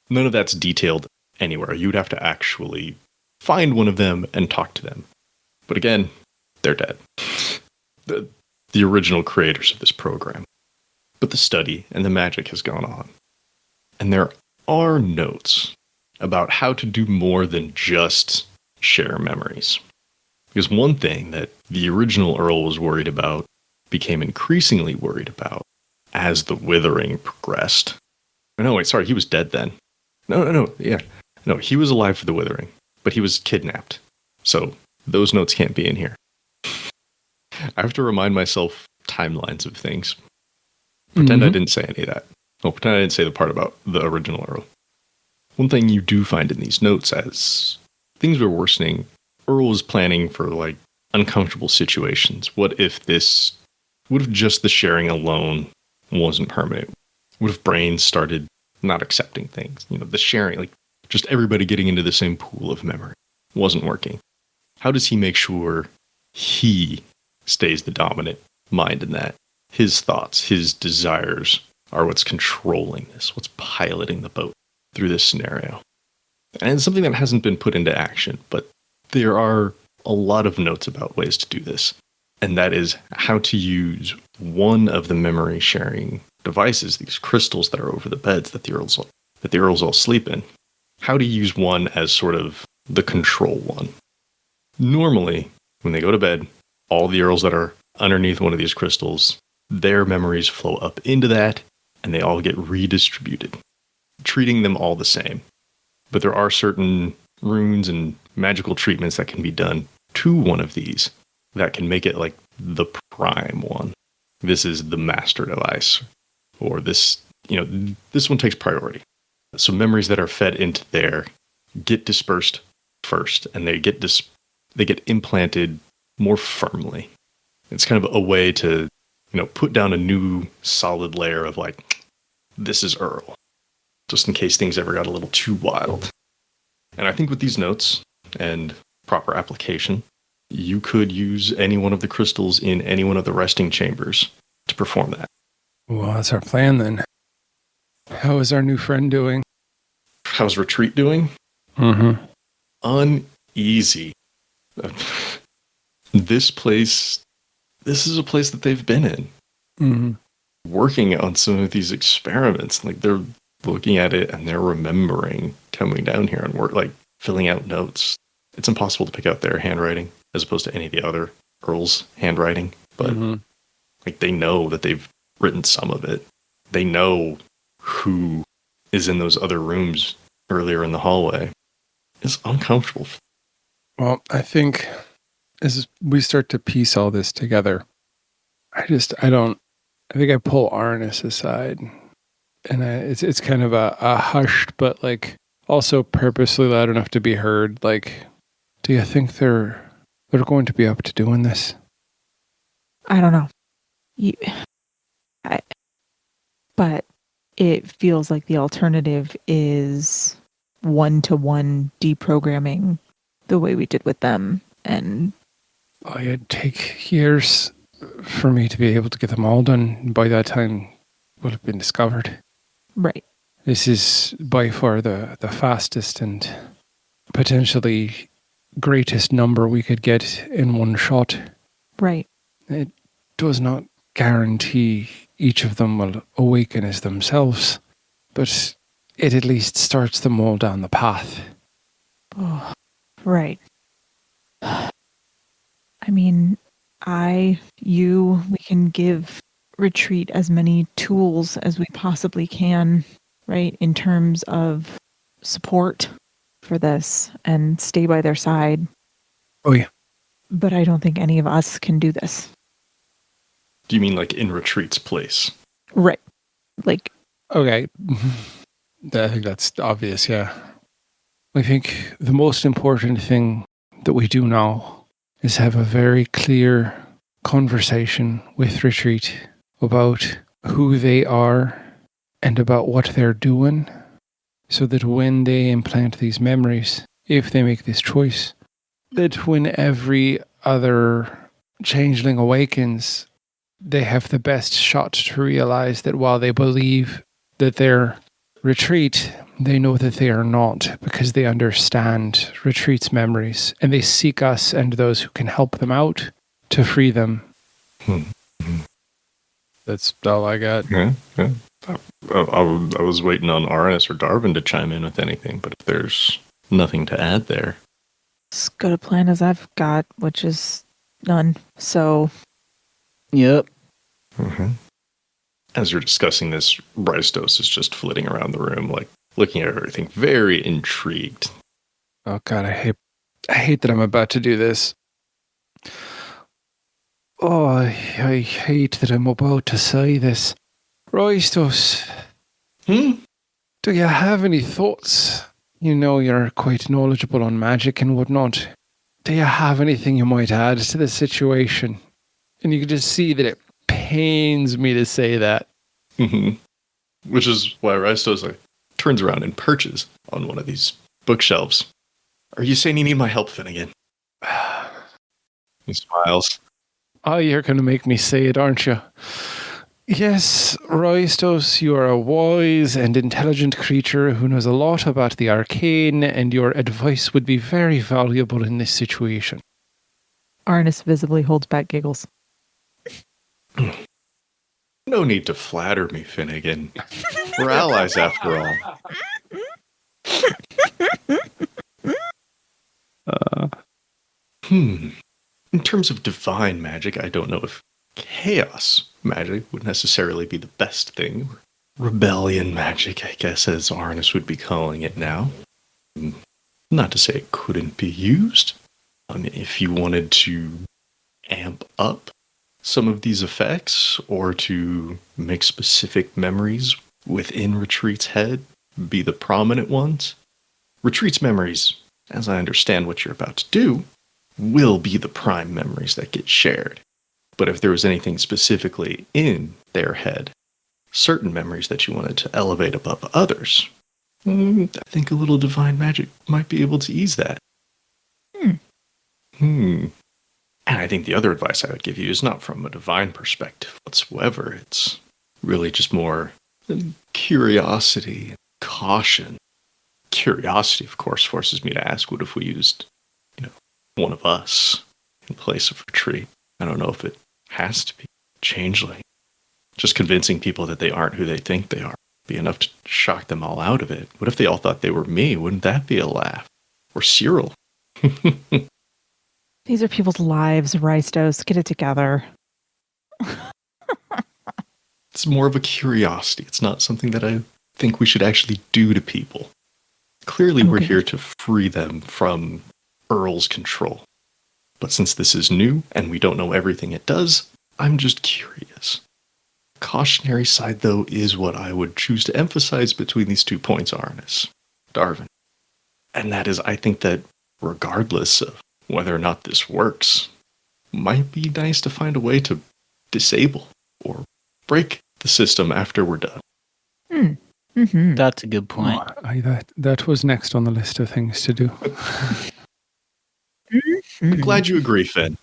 [SPEAKER 1] None of that's detailed anywhere. You'd have to actually find one of them and talk to them. But again, they're dead. The original creators of this program. But the study and the magic has gone on. And there are notes about how to do more than just share memories. Because one thing that the original Earl was worried about became increasingly worried about as the withering progressed. No, wait, sorry, he was dead then. No, he was alive for the withering, but he was kidnapped. So those notes can't be in here. I have to remind myself timelines of things. Pretend I didn't say any of that. Pretend I didn't say the part about the original Earl. One thing you do find in these notes as things were worsening, Earl was planning for like uncomfortable situations. What if just the sharing alone wasn't permanent? What if brains started not accepting things? The sharing, like just everybody getting into the same pool of memory wasn't working. How does he make sure he stays the dominant mind in that? His thoughts, his desires are what's controlling this, what's piloting the boat through this scenario. And it's something that hasn't been put into action, but there are a lot of notes about ways to do this. And that is how to use one of the memory sharing devices, these crystals that are over the beds that the Earls all sleep in. How to use one as sort of the control one. Normally, when they go to bed, all the Earls that are underneath one of these crystals, their memories flow up into that, and they all get redistributed, treating them all the same. But there are certain runes and magical treatments that can be done to one of these that can make it like the prime one. This is the master device, or this one takes priority. So memories that are fed into there get dispersed first, and they get implanted more firmly. It's kind of a way to, put down a new solid layer of like, this is Earl, just in case things ever got a little too wild. And I think with these notes and proper application, you could use any one of the crystals in any one of the resting chambers to perform that.
[SPEAKER 2] Well, that's our plan then. How is our new friend doing?
[SPEAKER 1] How's Retreat doing?
[SPEAKER 2] Mm-hmm.
[SPEAKER 1] Uneasy. This is a place that they've been in.
[SPEAKER 2] Mm-hmm.
[SPEAKER 1] Working on some of these experiments. Like, they're looking at it and they're remembering coming down here and work, like filling out notes. It's impossible to pick out their handwriting as opposed to any of the other Earls' handwriting. But like, they know that they've written some of it. They know who is in those other rooms earlier in the hallway. It's uncomfortable.
[SPEAKER 2] Well, I think as we start to piece all this together, I think I pull Arnis aside, and it's kind of a hushed, but like also purposely loud enough to be heard. Like, do you think they're going to be up to doing this?
[SPEAKER 4] I don't know. But it feels like the alternative is one-to-one deprogramming the way we did with them. And
[SPEAKER 2] it'd take years for me to be able to get them all done. By that time, will have been discovered.
[SPEAKER 4] Right.
[SPEAKER 2] This is by far the fastest and potentially greatest number we could get in one shot.
[SPEAKER 4] Right.
[SPEAKER 2] It does not guarantee each of them will awaken as themselves, but it at least starts them all down the path.
[SPEAKER 4] Oh, right. I mean, we can give Retreat as many tools as we possibly can, right, in terms of support for this and stay by their side.
[SPEAKER 2] Oh, yeah.
[SPEAKER 4] But I don't think any of us can do this.
[SPEAKER 1] Do you mean like in Retreat's place?
[SPEAKER 4] Right. Like.
[SPEAKER 2] Okay. I think that's obvious, yeah. I think the most important thing that we do now is have a very clear conversation with Retreat about who they are and about what they're doing, so that when they implant these memories, if they make this choice, that when every other changeling awakens, they have the best shot to realize that while they believe that they're Retreat, they know that they are not, because they understand Retreat's memories, and they seek us and those who can help them out to free them. That's all I got.
[SPEAKER 1] Yeah. I was waiting on Arnis or Darvin to chime in with anything, but if there's nothing to add there.
[SPEAKER 4] As good a plan as I've got, which is none. So.
[SPEAKER 3] Yep.
[SPEAKER 1] Mm-hmm. As you're discussing this, Rystos is just flitting around the room, like looking at everything, very intrigued.
[SPEAKER 2] Oh God, I hate that I'm about to do this. Oh, I hate that I'm about to say this. Rystos, do you have any thoughts? You know you're quite knowledgeable on magic and whatnot. Do you have anything you might add to the situation? And you can just see that it pains me to say that.
[SPEAKER 1] Mm-hmm. Which is why Rystos like turns around and perches on one of these bookshelves. Are you saying you need my help, Finnegan? He smiles.
[SPEAKER 2] Oh, you're going to make me say it, aren't you? Yes, Rystos, you are a wise and intelligent creature who knows a lot about the arcane, and your advice would be very valuable in this situation.
[SPEAKER 4] Arnis visibly holds back giggles.
[SPEAKER 1] No need to flatter me, Finnegan. We're allies after all. In terms terms of divine magic, I don't know if chaos magic would necessarily be the best thing. Rebellion magic, I guess, as Arnis would be calling it now. Not to say it couldn't be used. I mean, if you wanted to amp up some of these effects or to make specific memories within Retreat's head be the prominent ones, Retreat's memories, as I understand what you're about to do, will be the prime memories that get shared. But if there was anything specifically in their head, certain memories that you wanted to elevate above others, I think a little divine magic might be able to ease that. And I think the other advice I would give you is not from a divine perspective whatsoever. It's really just more curiosity and caution. Curiosity, of course, forces me to ask, what if we used, one of us in place of Retreat? I don't know if it has to be Changeling. Just convincing people that they aren't who they think they are be enough to shock them all out of it. What if they all thought they were me? Wouldn't that be a laugh? Or Cyril?
[SPEAKER 4] These are people's lives, Ristos. Get it together.
[SPEAKER 1] It's more of a curiosity. It's not something that I think we should actually do to people. Clearly, we're here to free them from Earl's control. But since this is new and we don't know everything it does, I'm just curious. Cautionary side, though, is what I would choose to emphasize between these 2 points, Arnis, Darvin. And that is, I think that regardless of whether or not this works, might be nice to find a way to disable or break the system after we're done.
[SPEAKER 4] Mm-hmm.
[SPEAKER 3] That's a good point.
[SPEAKER 2] That was next on the list of things to do.
[SPEAKER 1] I'm glad you agree, Finn.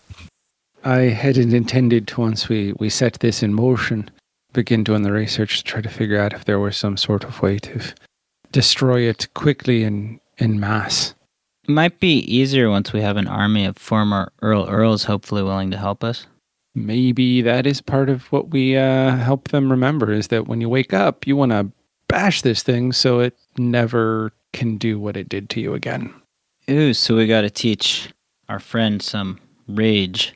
[SPEAKER 2] I hadn't intended to, once we set this in motion, begin doing the research to try to figure out if there was some sort of way to destroy it quickly and in mass.
[SPEAKER 3] It might be easier once we have an army of former Earl Earls hopefully willing to help us.
[SPEAKER 2] Maybe that is part of what we help them remember, is that when you wake up, you want to bash this thing so it never can do what it did to you again.
[SPEAKER 3] Ooh, so we gotta teach our friend some rage.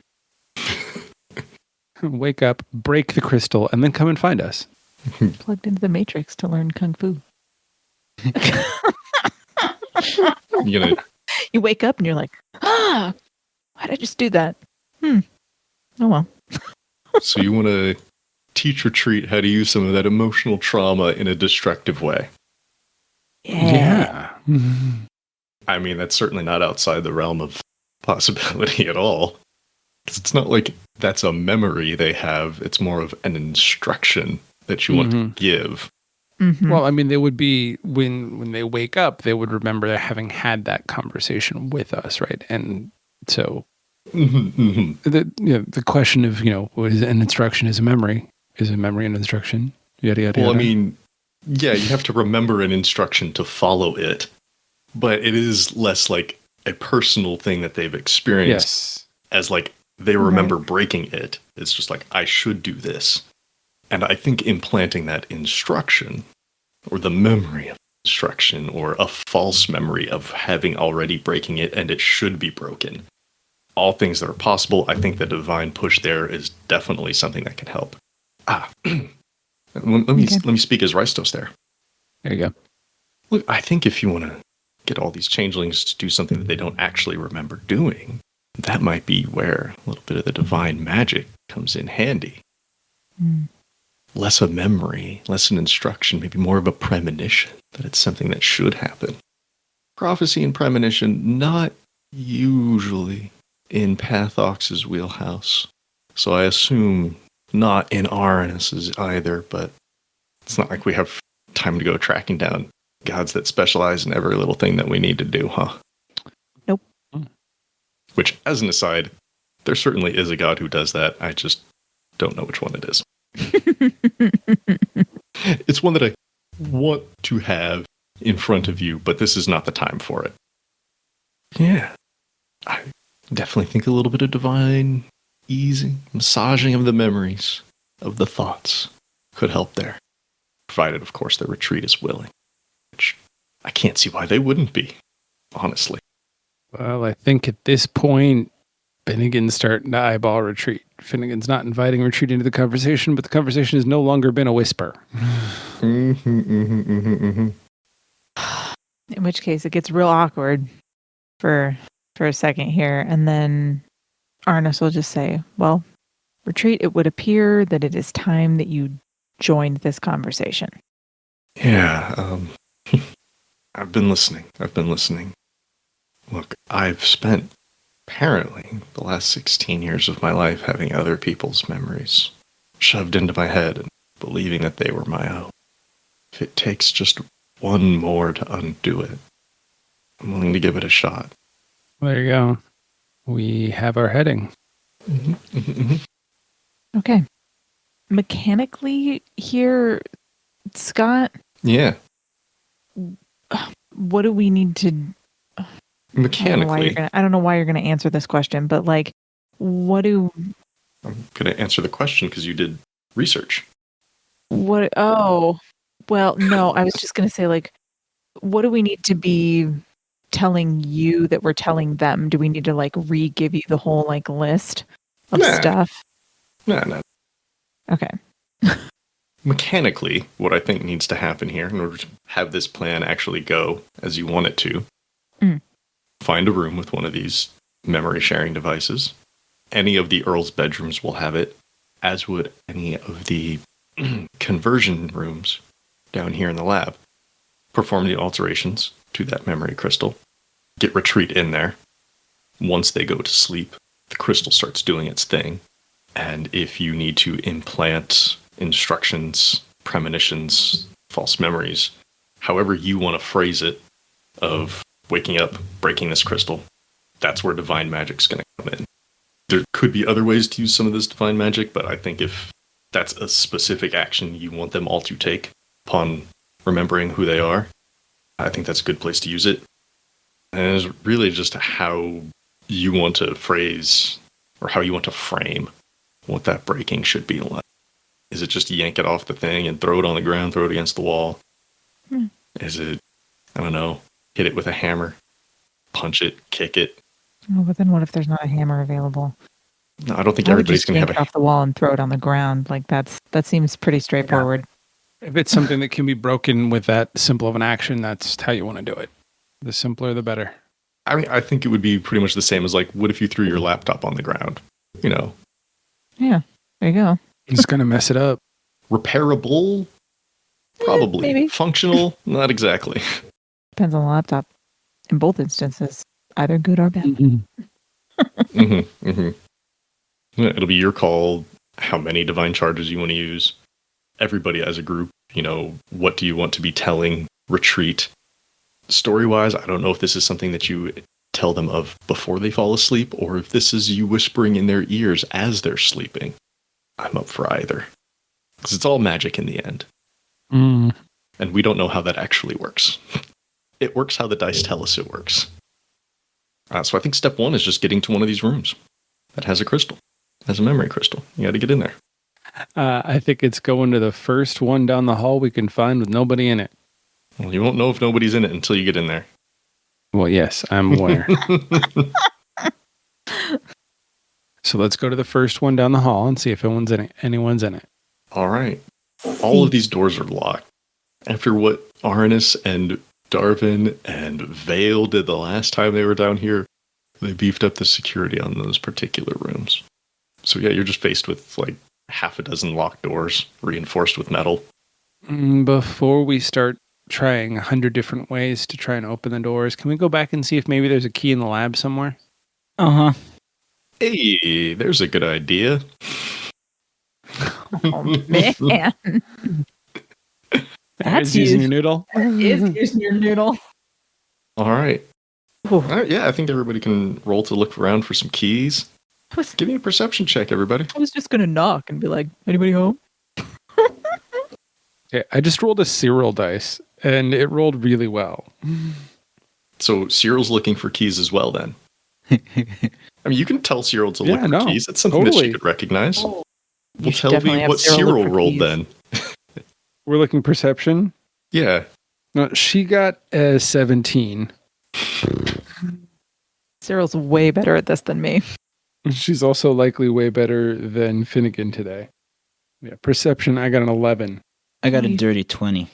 [SPEAKER 2] Wake up, break the crystal, and then come and find us.
[SPEAKER 4] Plugged into the Matrix to learn Kung Fu. You wake up and you're like, why did I just do that? Oh well.
[SPEAKER 1] So you want to teach Retreat how to use some of that emotional trauma in a destructive way.
[SPEAKER 2] Yeah.
[SPEAKER 1] I mean, that's certainly not outside the realm of possibility at all. It's not like that's a memory they have. It's more of an instruction that you want to give.
[SPEAKER 4] Mm-hmm.
[SPEAKER 2] Well, I mean, they would be, when they wake up, they would remember having had that conversation with us, right? And so the question of, what is an instruction is a memory. Is a memory an instruction? Yada, yada,
[SPEAKER 1] Well,
[SPEAKER 2] yada.
[SPEAKER 1] I mean, yeah, you have to remember an instruction to follow it. But it is less like a personal thing that they've experienced as like they remember breaking it. It's just like, I should do this. And I think implanting that instruction or the memory of instruction or a false memory of having already breaking it and it should be broken, all things that are possible, I think the divine push there is definitely something that can help. Let me speak as Ristos there.
[SPEAKER 2] There you go.
[SPEAKER 1] Look, I think if you want to get all these changelings to do something that they don't actually remember doing, that might be where a little bit of the divine magic comes in handy. Less a memory, less an instruction, maybe more of a premonition that it's something that should happen. Prophecy and premonition, not usually in Pathox's wheelhouse. So I assume not in Arnis's either, but it's not like we have time to go tracking down gods that specialize in every little thing that we need to do, huh?
[SPEAKER 4] Nope.
[SPEAKER 1] Which, as an aside, there certainly is a god who does that. I just don't know which one it is. It's one that I want to have in front of you, but this is not the time for it. Yeah. I definitely think a little bit of divine easing, massaging of the memories, of the thoughts could help there. Provided, of course, the retreat is willing. Which I can't see why they wouldn't be, honestly.
[SPEAKER 2] Well, I think at this point, Finnegan's starting to eyeball Retreat. Finnegan's not inviting Retreat into the conversation, but the conversation has no longer been a whisper.
[SPEAKER 4] In which case, it gets real awkward for a second here, and then Arnis will just say, "Well, Retreat, it would appear that it is time that you joined this conversation."
[SPEAKER 1] Yeah, I've been listening. Look, I've spent apparently the last 16 years of my life having other people's memories shoved into my head and believing that they were my own. If it takes just one more to undo it, I'm willing to give it a shot.
[SPEAKER 2] There you go. We have our heading.
[SPEAKER 4] Okay. Mechanically here, Scott,
[SPEAKER 1] Yeah,
[SPEAKER 4] what do we need to...
[SPEAKER 1] mechanically.
[SPEAKER 4] I don't know why you're going to answer this question, but like, what do...
[SPEAKER 1] I'm going to answer the question because you did research.
[SPEAKER 4] What? Oh, well, no, I was just going to say, like, what do we need to be telling you that we're telling them? Do we need to, like, re-give you the whole, like, list of stuff?
[SPEAKER 1] No.
[SPEAKER 4] Okay.
[SPEAKER 1] Mechanically, what I think needs to happen here in order to have this plan actually go as you want it to, find a room with one of these memory sharing devices. Any of the Earl's bedrooms will have it, as would any of the conversion rooms down here in the lab. Perform the alterations to that memory crystal. Get Retreat in there. Once they go to sleep, the crystal starts doing its thing. And if you need to implant instructions, premonitions, false memories, however you want to phrase it, of waking up, breaking this crystal, that's where divine magic's going to come in. There could be other ways to use some of this divine magic, but I think if that's a specific action you want them all to take upon remembering who they are, I think that's a good place to use it. And it's really just how you want to phrase or how you want to frame what that breaking should be like. Is it just yank it off the thing and throw it on the ground, throw it against the wall? Is it, I don't know, hit it with a hammer, punch it, kick it?
[SPEAKER 4] Oh, but then what if there's not a hammer available?
[SPEAKER 1] No, I don't think
[SPEAKER 4] I would
[SPEAKER 1] everybody's
[SPEAKER 4] just
[SPEAKER 1] going to
[SPEAKER 4] yank
[SPEAKER 1] have
[SPEAKER 4] it off the wall and throw it on the ground. Like that seems pretty straightforward.
[SPEAKER 2] If it's something that can be broken with that simple of an action, that's how you want to do it. The simpler, the better.
[SPEAKER 1] I mean, I think it would be pretty much the same as like, what if you threw your laptop on the ground? You know?
[SPEAKER 4] Yeah, there you go.
[SPEAKER 2] It's going to mess it up.
[SPEAKER 1] Repairable? Probably.
[SPEAKER 4] Maybe.
[SPEAKER 1] Functional? Not exactly.
[SPEAKER 4] Depends on the laptop. In both instances, either good or bad.
[SPEAKER 1] It'll be your call how many divine charges you want to use. Everybody as a group, you know, what do you want to be telling Retreat? Story-wise, I don't know if this is something that you tell them of before they fall asleep, or if this is you whispering in their ears as they're sleeping. I'm up for either. Because it's all magic in the end. And we don't know how that actually works. It works how the dice tell us it works. So I think step one is just getting to one of these rooms that has a crystal, has a memory crystal. You got to get in there.
[SPEAKER 2] I think it's going to the first one down the hall we can find with nobody in it.
[SPEAKER 1] Well, you won't know if nobody's in it until you get in there.
[SPEAKER 2] Well, yes, I'm aware. So let's go to the first one down the hall and see if anyone's in it.
[SPEAKER 1] All right. All of these doors are locked. After what Arnis and Darvin and Vale did the last time they were down here, they beefed up the security on those particular rooms. So yeah, you're just faced with like half a dozen locked doors reinforced with metal.
[SPEAKER 2] Before we start trying 100 different ways to try and open the doors, can we go back and see if maybe there's a key in the lab somewhere?
[SPEAKER 1] Hey, there's a good idea.
[SPEAKER 4] Oh, man.
[SPEAKER 2] That's using your noodle.
[SPEAKER 4] That is using your noodle.
[SPEAKER 1] All right. Yeah, I think everybody can roll to look around for some keys. Give me a perception check, everybody.
[SPEAKER 4] I was just going to knock and be like, anybody home?
[SPEAKER 2] Okay, I just rolled a Cyril dice, and it rolled really well.
[SPEAKER 1] So Cyril's looking for keys as well, then. I mean, you can tell Cyril to look for keys. That's something that she could recognize.
[SPEAKER 4] Oh.
[SPEAKER 1] Well, tell me what Cyril rolled keys. Then.
[SPEAKER 2] We're looking perception?
[SPEAKER 1] Yeah.
[SPEAKER 2] No, she got a 17.
[SPEAKER 4] Cyril's way better at this than me.
[SPEAKER 2] She's also likely way better than Finnegan today. Yeah, perception, I got an 11.
[SPEAKER 3] I got a
[SPEAKER 4] Nice.
[SPEAKER 3] dirty 20.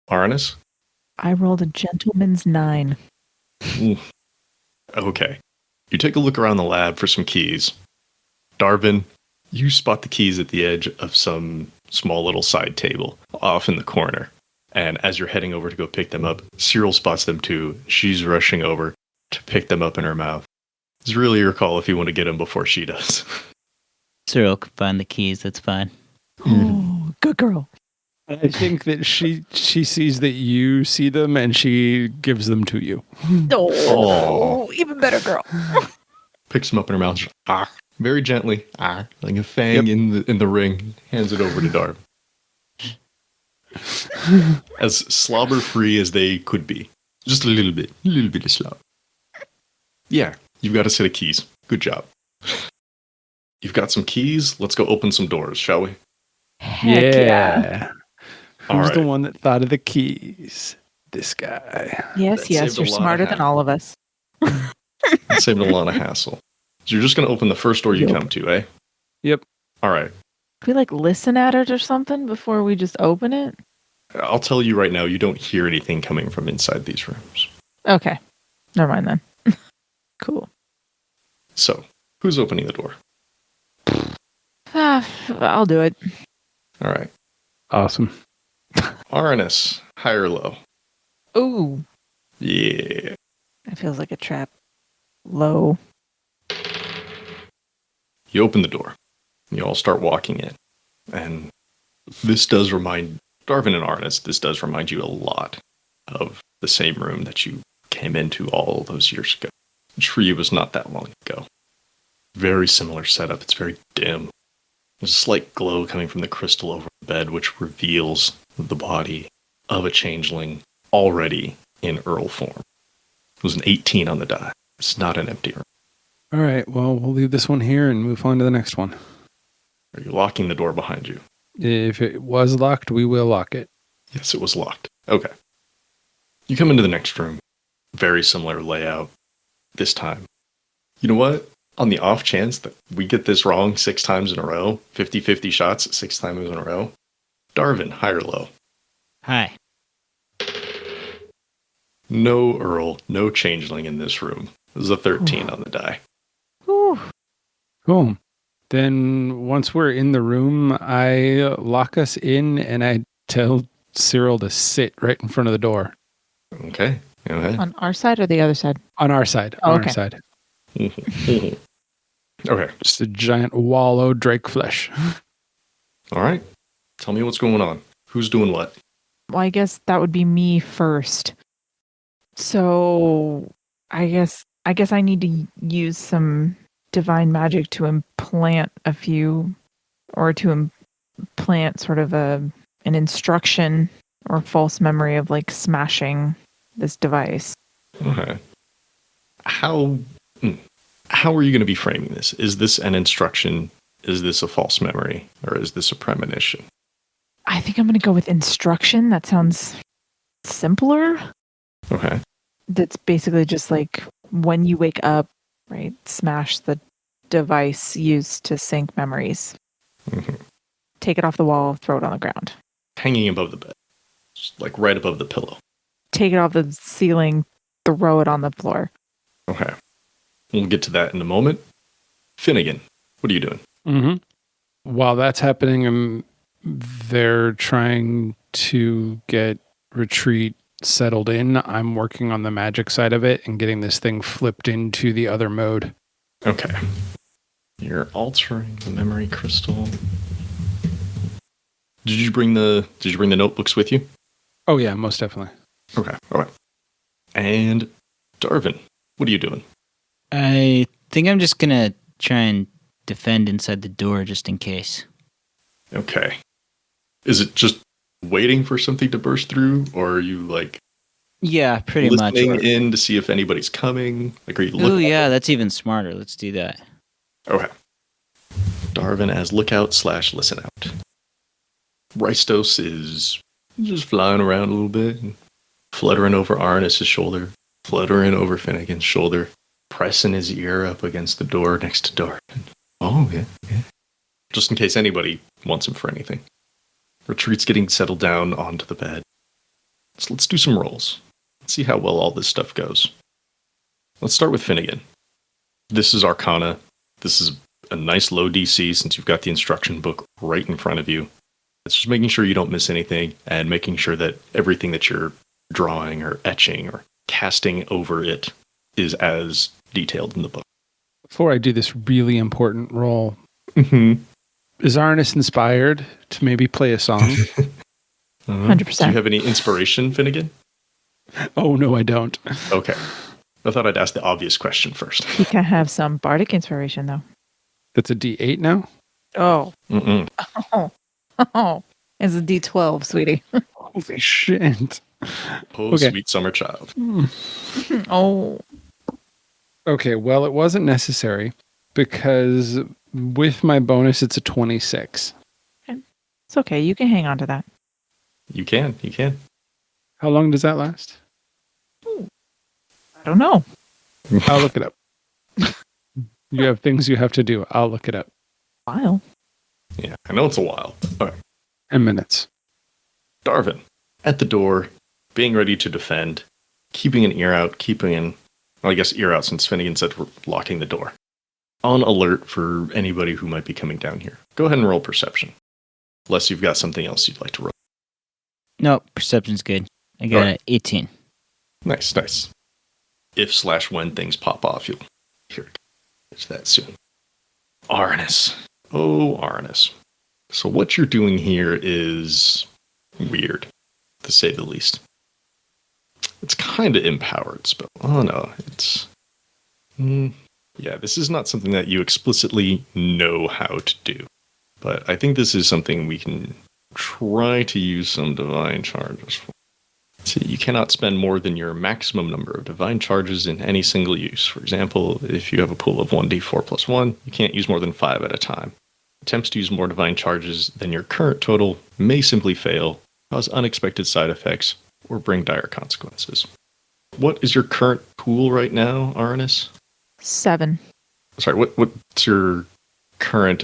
[SPEAKER 1] Arnis?
[SPEAKER 4] I rolled a gentleman's 9.
[SPEAKER 1] Okay. You take a look around the lab for some keys. Darvin, you spot the keys at the edge of some small little side table off in the corner. And as you're heading over to go pick them up, Cyril spots them too. She's rushing over to pick them up in her mouth. It's really your call if you want to get them before she does.
[SPEAKER 3] Cyril can find the keys. That's fine.
[SPEAKER 4] Oh, good girl.
[SPEAKER 2] I think that she sees that you see them and she gives them to you.
[SPEAKER 4] Oh, even better girl.
[SPEAKER 1] Picks them up in her mouth, very gently, like a fang in the ring, hands it over to Darvin. As slobber free as they could be. Just a little bit of slobber. Yeah, you've got a set of keys. Good job. You've got some keys. Let's go open some doors, shall we?
[SPEAKER 4] Heck yeah.
[SPEAKER 2] Who's the
[SPEAKER 1] right.
[SPEAKER 2] one that thought of the keys? This guy.
[SPEAKER 4] Yes,
[SPEAKER 1] That
[SPEAKER 4] yes,
[SPEAKER 1] saved a
[SPEAKER 4] you're
[SPEAKER 1] lot of
[SPEAKER 4] smarter than all of us.
[SPEAKER 1] It saved a lot of hassle. So you're just going to open the first door you
[SPEAKER 4] Yep.
[SPEAKER 1] come to, eh?
[SPEAKER 2] Yep.
[SPEAKER 1] All right.
[SPEAKER 4] Can we listen at it or something before we just open it?
[SPEAKER 1] I'll tell you right now, you don't hear anything coming from inside these rooms.
[SPEAKER 4] Okay. Never mind then. Cool.
[SPEAKER 1] So, who's opening the door?
[SPEAKER 4] I'll do it.
[SPEAKER 1] All right.
[SPEAKER 2] Awesome.
[SPEAKER 1] Arnis, high or low?
[SPEAKER 4] Ooh,
[SPEAKER 1] Yeah.
[SPEAKER 4] that feels like a trap. Low.
[SPEAKER 1] You open the door. You all start walking in. And this does remind Darvin and Arnis, this does remind you a lot of the same room that you came into all those years ago, which for you was not that long ago. Very similar setup. It's very dim. There's a slight glow coming from the crystal over the bed, which reveals the body of a changeling already in Earl form. It was an 18 on the die. It's not an empty room.
[SPEAKER 2] All right, well, we'll leave this one here and move on to the next one.
[SPEAKER 1] Are you locking the door behind you?
[SPEAKER 2] If it was locked, we will lock it.
[SPEAKER 1] Yes, it was locked. Okay. You come into the next room. Very similar layout. This time. You know what? On the off chance that we get this wrong 6 times in a row, 50-50 shots 6 times in a row, Darvin, high or low?
[SPEAKER 3] Hi.
[SPEAKER 1] No Earl, no changeling in this room. This is a 13 on the die.
[SPEAKER 4] Whew.
[SPEAKER 2] Cool. Then once we're in the room, I lock us in and I tell Cyril to sit right in front of the door.
[SPEAKER 1] Okay. Go ahead.
[SPEAKER 4] On our side or the other side?
[SPEAKER 2] On our side.
[SPEAKER 4] Oh,
[SPEAKER 2] On
[SPEAKER 4] okay.
[SPEAKER 2] our side.
[SPEAKER 1] Okay.
[SPEAKER 2] Just a giant wallow drake flesh.
[SPEAKER 1] All right. Tell me what's going on. Who's doing what?
[SPEAKER 4] Well, I guess that would be me first. So I guess I need to use some divine magic to implant sort of an instruction or false memory of smashing this device.
[SPEAKER 1] Okay. How are you going to be framing this? Is this an instruction? Is this a false memory? Or is this a premonition?
[SPEAKER 4] I think I'm going to go with instruction. That sounds simpler.
[SPEAKER 1] Okay.
[SPEAKER 4] That's basically just when you wake up, right? Smash the device used to sync memories.
[SPEAKER 1] Mm-hmm.
[SPEAKER 4] Take it off the wall, throw it on the ground.
[SPEAKER 1] Hanging above the bed. Just right above the pillow.
[SPEAKER 4] Take it off the ceiling, throw it on the floor.
[SPEAKER 1] Okay. We'll get to that in a moment. Finnegan, what are you doing?
[SPEAKER 2] Mm-hmm. While that's happening, they're trying to get Retreat settled in. I'm working on the magic side of it and getting this thing flipped into the other mode.
[SPEAKER 1] Okay. You're altering the memory crystal. Did you bring the notebooks with you?
[SPEAKER 2] Oh yeah, most definitely.
[SPEAKER 1] Okay. All right. And Darvin, what are you doing?
[SPEAKER 3] I think I'm just gonna try and defend inside the door just in case.
[SPEAKER 1] Okay. Is it just waiting for something to burst through, or are you
[SPEAKER 3] Yeah, pretty much.
[SPEAKER 1] listening in to see if anybody's coming? Are you
[SPEAKER 3] Oh
[SPEAKER 1] looking?
[SPEAKER 3] yeah, that's even smarter. Let's do that.
[SPEAKER 1] Okay. Darvin as lookout/listen out. Rystos is just flying around a little bit, fluttering over Arnis's shoulder, fluttering over Finnegan's shoulder, pressing his ear up against the door next to Darvin. Oh, yeah. Just in case anybody wants him for anything. Retreat's getting settled down onto the bed. So let's do some rolls. Let's see how well all this stuff goes. Let's start with Finnegan. This is Arcana. This is a nice low DC since you've got the instruction book right in front of you. It's just making sure you don't miss anything and making sure that everything that you're drawing or etching or casting over it is as detailed in the book.
[SPEAKER 2] Before I do this really important roll,
[SPEAKER 1] Mm-hmm.
[SPEAKER 2] is Arnis inspired to maybe play a song?
[SPEAKER 4] 100%.
[SPEAKER 1] Do you have any inspiration, Finnegan?
[SPEAKER 2] Oh, no, I don't.
[SPEAKER 1] Okay. I thought I'd ask the obvious question first.
[SPEAKER 4] You can have some bardic inspiration, though.
[SPEAKER 2] That's a D8 now?
[SPEAKER 4] Oh.
[SPEAKER 1] Mm-mm.
[SPEAKER 4] Oh. It's a D12, sweetie.
[SPEAKER 2] Holy shit.
[SPEAKER 1] Oh,
[SPEAKER 2] Okay.
[SPEAKER 1] sweet summer child.
[SPEAKER 4] Oh.
[SPEAKER 2] Okay, well, it wasn't necessary because with my bonus, it's a 26.
[SPEAKER 4] It's okay. You can hang on to that.
[SPEAKER 1] You can.
[SPEAKER 2] How long does that last?
[SPEAKER 4] I don't know.
[SPEAKER 2] I'll look it up. You have things you have to do. I'll look it up.
[SPEAKER 4] While.
[SPEAKER 1] Yeah, I know it's a while. All right.
[SPEAKER 2] 10 minutes.
[SPEAKER 1] Darvin, at the door, being ready to defend, keeping an ear out, well, I guess ear out since Finnegan said we're locking the door. On alert for anybody who might be coming down here. Go ahead and roll perception. Unless you've got something else you'd like to roll.
[SPEAKER 3] No, perception's good. I got an 18.
[SPEAKER 1] Nice. If/when things pop off, you'll hear that soon. Arnis. Oh, Arnis. So what you're doing here is weird, to say the least. It's kind of empowered spell. Oh no, it's... yeah, this is not something that you explicitly know how to do. But I think this is something we can try to use some divine charges for. See, you cannot spend more than your maximum number of divine charges in any single use. For example, if you have a pool of 1d4 plus 1, you can't use more than 5 at a time. Attempts to use more divine charges than your current total may simply fail, cause unexpected side effects, or bring dire consequences. What is your current pool right now, Arnis?
[SPEAKER 4] 7.
[SPEAKER 1] Sorry, what's your current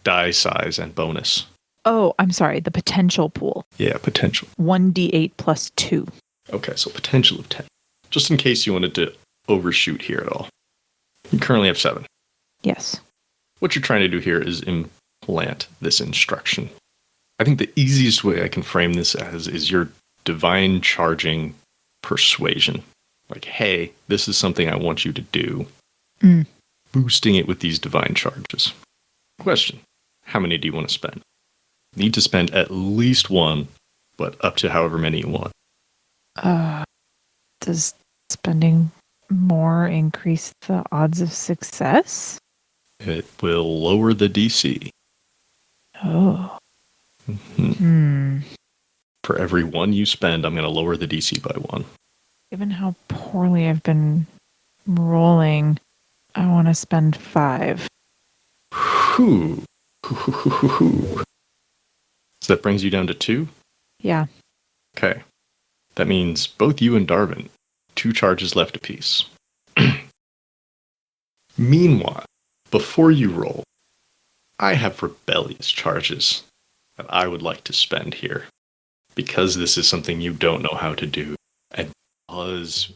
[SPEAKER 1] die size and bonus?
[SPEAKER 4] Oh, I'm sorry. The potential pool.
[SPEAKER 1] Yeah, potential.
[SPEAKER 4] 1d8 plus 2.
[SPEAKER 1] Okay, so potential of 10. Just in case you wanted to overshoot here at all. You currently have 7.
[SPEAKER 4] Yes.
[SPEAKER 1] What you're trying to do here is implant this instruction. I think the easiest way I can frame this as is your divine charging persuasion. Like, hey, this is something I want you to do. Boosting it with these divine charges. Question. How many do you want to spend? Need to spend at least 1, but up to however many you want.
[SPEAKER 4] Does spending more increase the odds of success?
[SPEAKER 1] It will lower the DC.
[SPEAKER 4] Oh.
[SPEAKER 1] For every 1 you spend, I'm going to lower the DC by 1.
[SPEAKER 4] Given how poorly I've been rolling, I want to spend 5.
[SPEAKER 1] So that brings you down to 2?
[SPEAKER 4] Yeah.
[SPEAKER 1] Okay. That means both you and Darvin, 2 charges left apiece. Meanwhile, before you roll, I have rebellious charges that I would like to spend here. Because this is something you don't know how to do, and because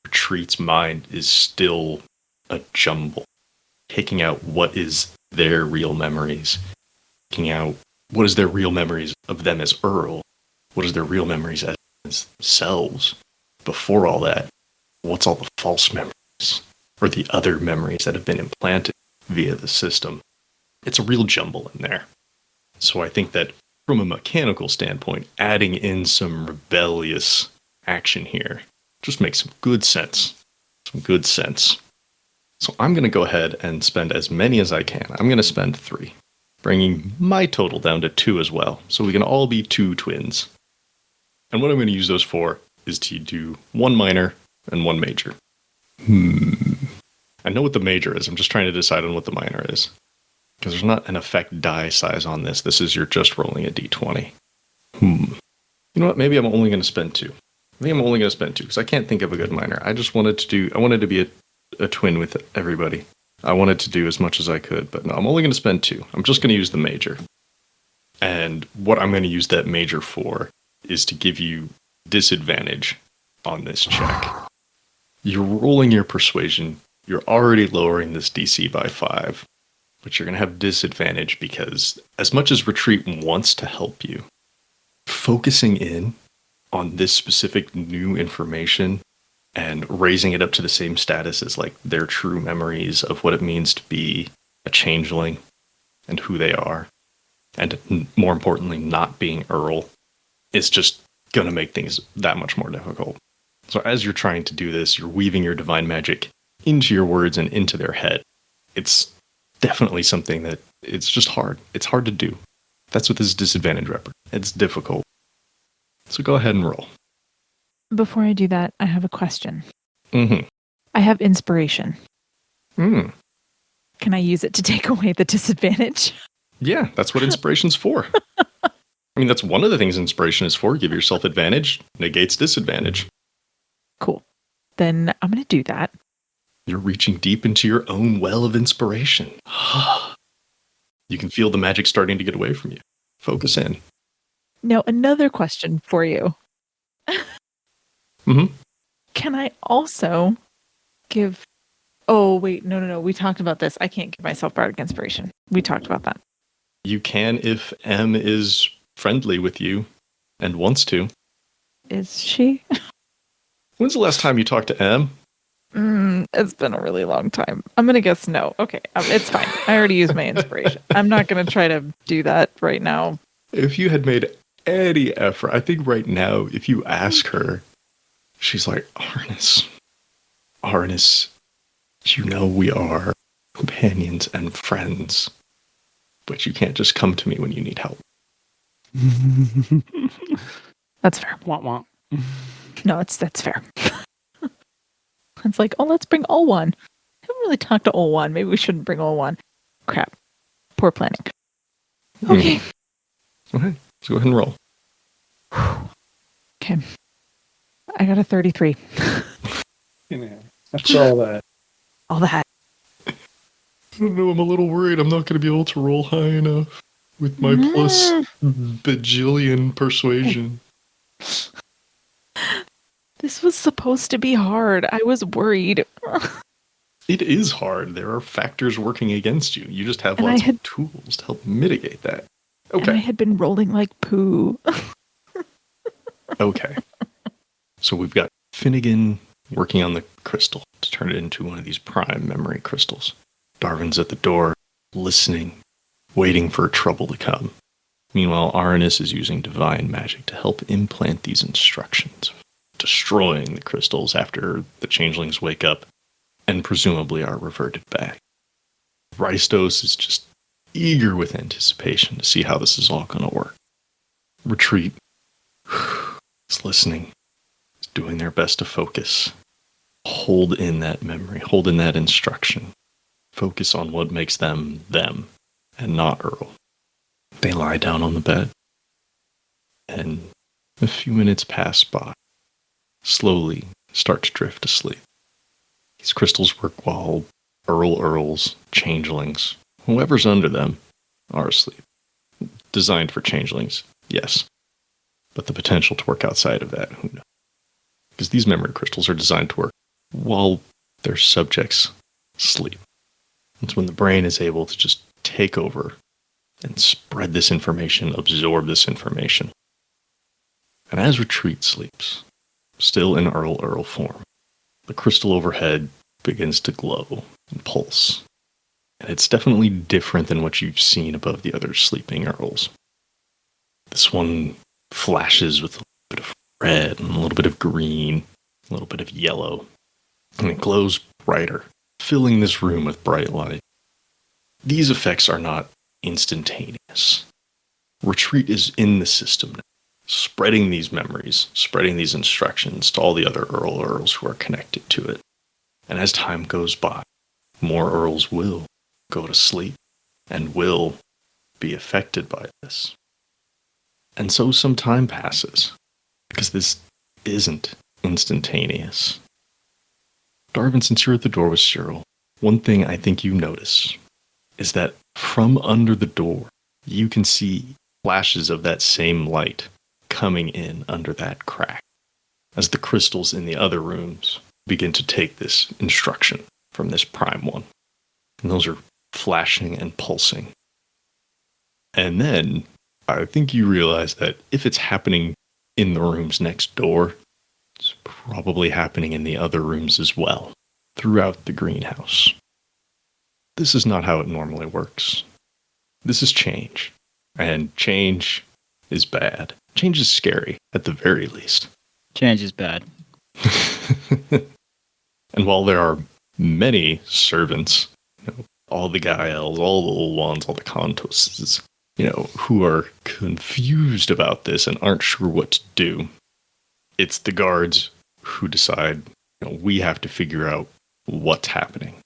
[SPEAKER 1] Retreat's mind is still a jumble. Taking out what is their real memories. Taking out what is their real memories of them as Earl. What is their real memories as themselves. Before all that, what's all the false memories? Or the other memories that have been implanted via the system. It's a real jumble in there. So I think that from a mechanical standpoint, adding in some rebellious action here just makes some good sense. So I'm going to go ahead and spend as many as I can. I'm going to spend 3, bringing my total down to 2 as well. So we can all be 2 twins. And what I'm going to use those for is to do 1 minor and 1 major. I know what the major is. I'm just trying to decide on what the minor is. Because there's not an effect die size on this. This is you're just rolling a d20. You know what? Maybe I'm only going to spend 2. I think I'm only going to spend 2 because I can't think of a good minor. I wanted to be a twin with everybody. I wanted to do as much as I could, but no, I'm only going to spend 2. I'm just going to use the major. And what I'm going to use that major for is to give you disadvantage on this check. You're rolling your persuasion. You're already lowering this DC by 5. But you're going to have disadvantage because as much as Retreat wants to help you, focusing in on this specific new information and raising it up to the same status as like their true memories of what it means to be a changeling and who they are, and more importantly, not being Earl, is just going to make things that much more difficult. So as you're trying to do this, you're weaving your divine magic into your words and into their head. It's definitely something that it's just hard. It's hard to do. That's what this disadvantage represents. It's difficult. So go ahead and roll.
[SPEAKER 4] Before I do that, I have a question.
[SPEAKER 1] Mm-hmm.
[SPEAKER 4] I have inspiration.
[SPEAKER 1] Mm.
[SPEAKER 4] Can I use it to take away the disadvantage?
[SPEAKER 1] Yeah, that's what inspiration's for. I mean, that's one of the things inspiration is for. Give yourself advantage, negates disadvantage.
[SPEAKER 4] Cool. Then I'm going to do that.
[SPEAKER 1] You're reaching deep into your own well of inspiration. You can feel the magic starting to get away from you. Focus in.
[SPEAKER 4] Now, another question for you.
[SPEAKER 1] Mm-hmm.
[SPEAKER 4] Can I also give... Oh, wait, no. We talked about this. I can't give myself bardic inspiration. We talked about that.
[SPEAKER 1] You can if M is friendly with you and wants to.
[SPEAKER 4] Is she?
[SPEAKER 1] When's the last time you talked to M?
[SPEAKER 4] It's been a really long time. I'm going to guess no. Okay, it's fine. I already used my inspiration. I'm not going to try to do that right now.
[SPEAKER 1] If you had made any effort, I think right now, if you ask her, she's like, Arnis, you know we are companions and friends, but you can't just come to me when you need help.
[SPEAKER 4] That's fair.
[SPEAKER 2] Womp womp.
[SPEAKER 4] No, that's fair. It's like, let's bring Olwan. I haven't really talked to Olwan. Maybe we shouldn't bring Olwan. Crap. Poor planning. Okay.
[SPEAKER 1] Okay, so go ahead and roll.
[SPEAKER 4] Okay. I got a 33.
[SPEAKER 2] That's all that.
[SPEAKER 4] All that.
[SPEAKER 1] I don't know, I'm a little worried I'm not going to be able to roll high enough with my plus bajillion persuasion.
[SPEAKER 4] This was supposed to be hard. I was worried.
[SPEAKER 1] It is hard. There are factors working against you. You just have
[SPEAKER 4] And
[SPEAKER 1] lots of tools to help mitigate that.
[SPEAKER 4] And I
[SPEAKER 1] Okay.
[SPEAKER 4] had been rolling like poo.
[SPEAKER 1] Okay. So we've got Finnegan working on the crystal to turn it into one of these prime memory crystals. Darvin's at the door, listening, waiting for trouble to come. Meanwhile, Aranis is using divine magic to help implant these instructions, destroying the crystals after the changelings wake up and presumably are reverted back. Rhystos is just eager with anticipation to see how this is all going to work. Retreat is listening, is doing their best to focus. Hold in that memory, hold in that instruction. Focus on what makes them them and not Earl. They lie down on the bed, and a few minutes pass by, slowly start to drift asleep. These crystals work while Earls, changelings, whoever's under them, are asleep. Designed for changelings, yes. But the potential to work outside of that, who knows? Because these memory crystals are designed to work while their subjects sleep. It's when the brain is able to just take over and spread this information, absorb this information. And as Retreat sleeps, still in Earl form, the crystal overhead begins to glow and pulse. And it's definitely different than what you've seen above the other sleeping Earls. This one flashes with a little bit of red and a little bit of green, a little bit of yellow, and it glows brighter, filling this room with bright light. These effects are not instantaneous. Retreat is in the system now, spreading these memories, spreading these instructions to all the other Earls who are connected to it. And as time goes by, more Earls will go to sleep and will be affected by this. And so some time passes, because this isn't instantaneous. Darvin, since you're at the door with Cyril, one thing I think you notice is that from under the door, you can see flashes of that same light coming in under that crack as the crystals in the other rooms begin to take this instruction from this prime one. And those are flashing and pulsing. And then I think you realize that if it's happening in the rooms next door, it's probably happening in the other rooms as well, throughout the greenhouse. This is not how it normally works. This is change. And change is bad. Change is scary, at the very least.
[SPEAKER 3] Change is bad.
[SPEAKER 1] And while there are many servants, all the Gaels, all the old ones, all the Kontoses, who are confused about this and aren't sure what to do, it's the guards who decide, we have to figure out what's happening.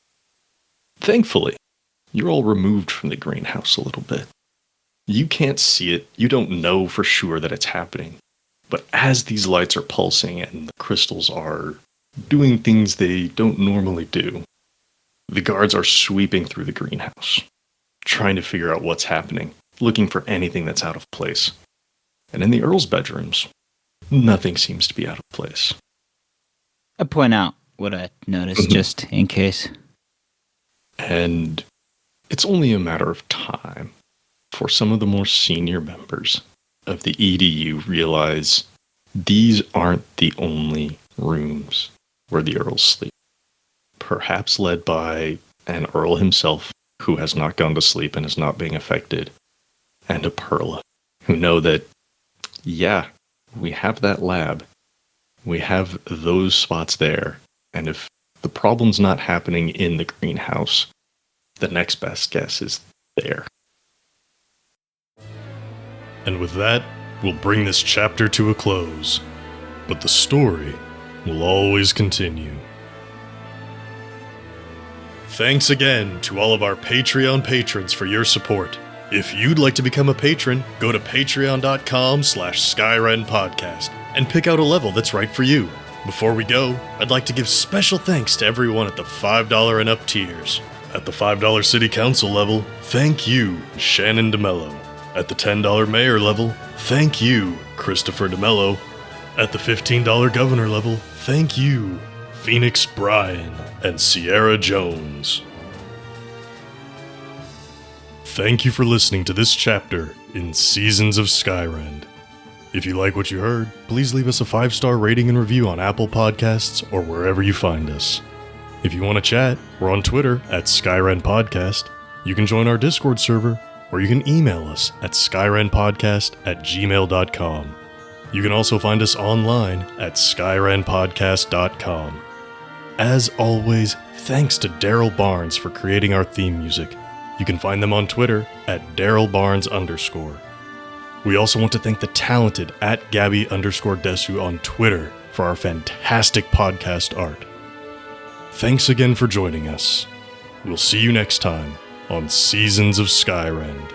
[SPEAKER 1] Thankfully, you're all removed from the greenhouse a little bit. You can't see it. You don't know for sure that it's happening. But as these lights are pulsing and the crystals are doing things they don't normally do, the guards are sweeping through the greenhouse, trying to figure out what's happening, looking for anything that's out of place. And in the Earl's bedrooms, nothing seems to be out of place.
[SPEAKER 3] I point out what I noticed just in case.
[SPEAKER 1] And it's only a matter of time for some of the more senior members of the EDU realize these aren't the only rooms where the Earls sleep. Perhaps led by an Earl himself who has not gone to sleep and is not being affected, and a Perla who know that, yeah, we have that lab. We have those spots there. And if the problem's not happening in the greenhouse, the next best guess is there.
[SPEAKER 5] And with that, we'll bring this chapter to a close. But the story will always continue. Thanks again to all of our Patreon patrons for your support. If you'd like to become a patron, go to patreon.com/Skyrend podcast and pick out a level that's right for you. Before we go, I'd like to give special thanks to everyone at the $5 and up tiers. At the $5 City Council level, thank you, Shannon DeMello. At the $10 Mayor level, thank you, Christopher DeMello. At the $15 Governor level, thank you, Phoenix Bryan and Sierra Jones. Thank you for listening to this chapter in Seasons of Skyrend. If you like what you heard, please leave us a 5-star rating and review on Apple Podcasts or wherever you find us. If you want to chat, we're on Twitter at Skyrend Podcast. You can join our Discord server, or you can email us at skyrendpodcast@gmail.com. You can also find us online at skyrendpodcast.com. As always, thanks to Daryl Barnes for creating our theme music. You can find them on Twitter at DarylBarnes_. We also want to thank the talented at Gabby_Desu on Twitter for our fantastic podcast art. Thanks again for joining us. We'll see you next time on Seasons of Skyrend.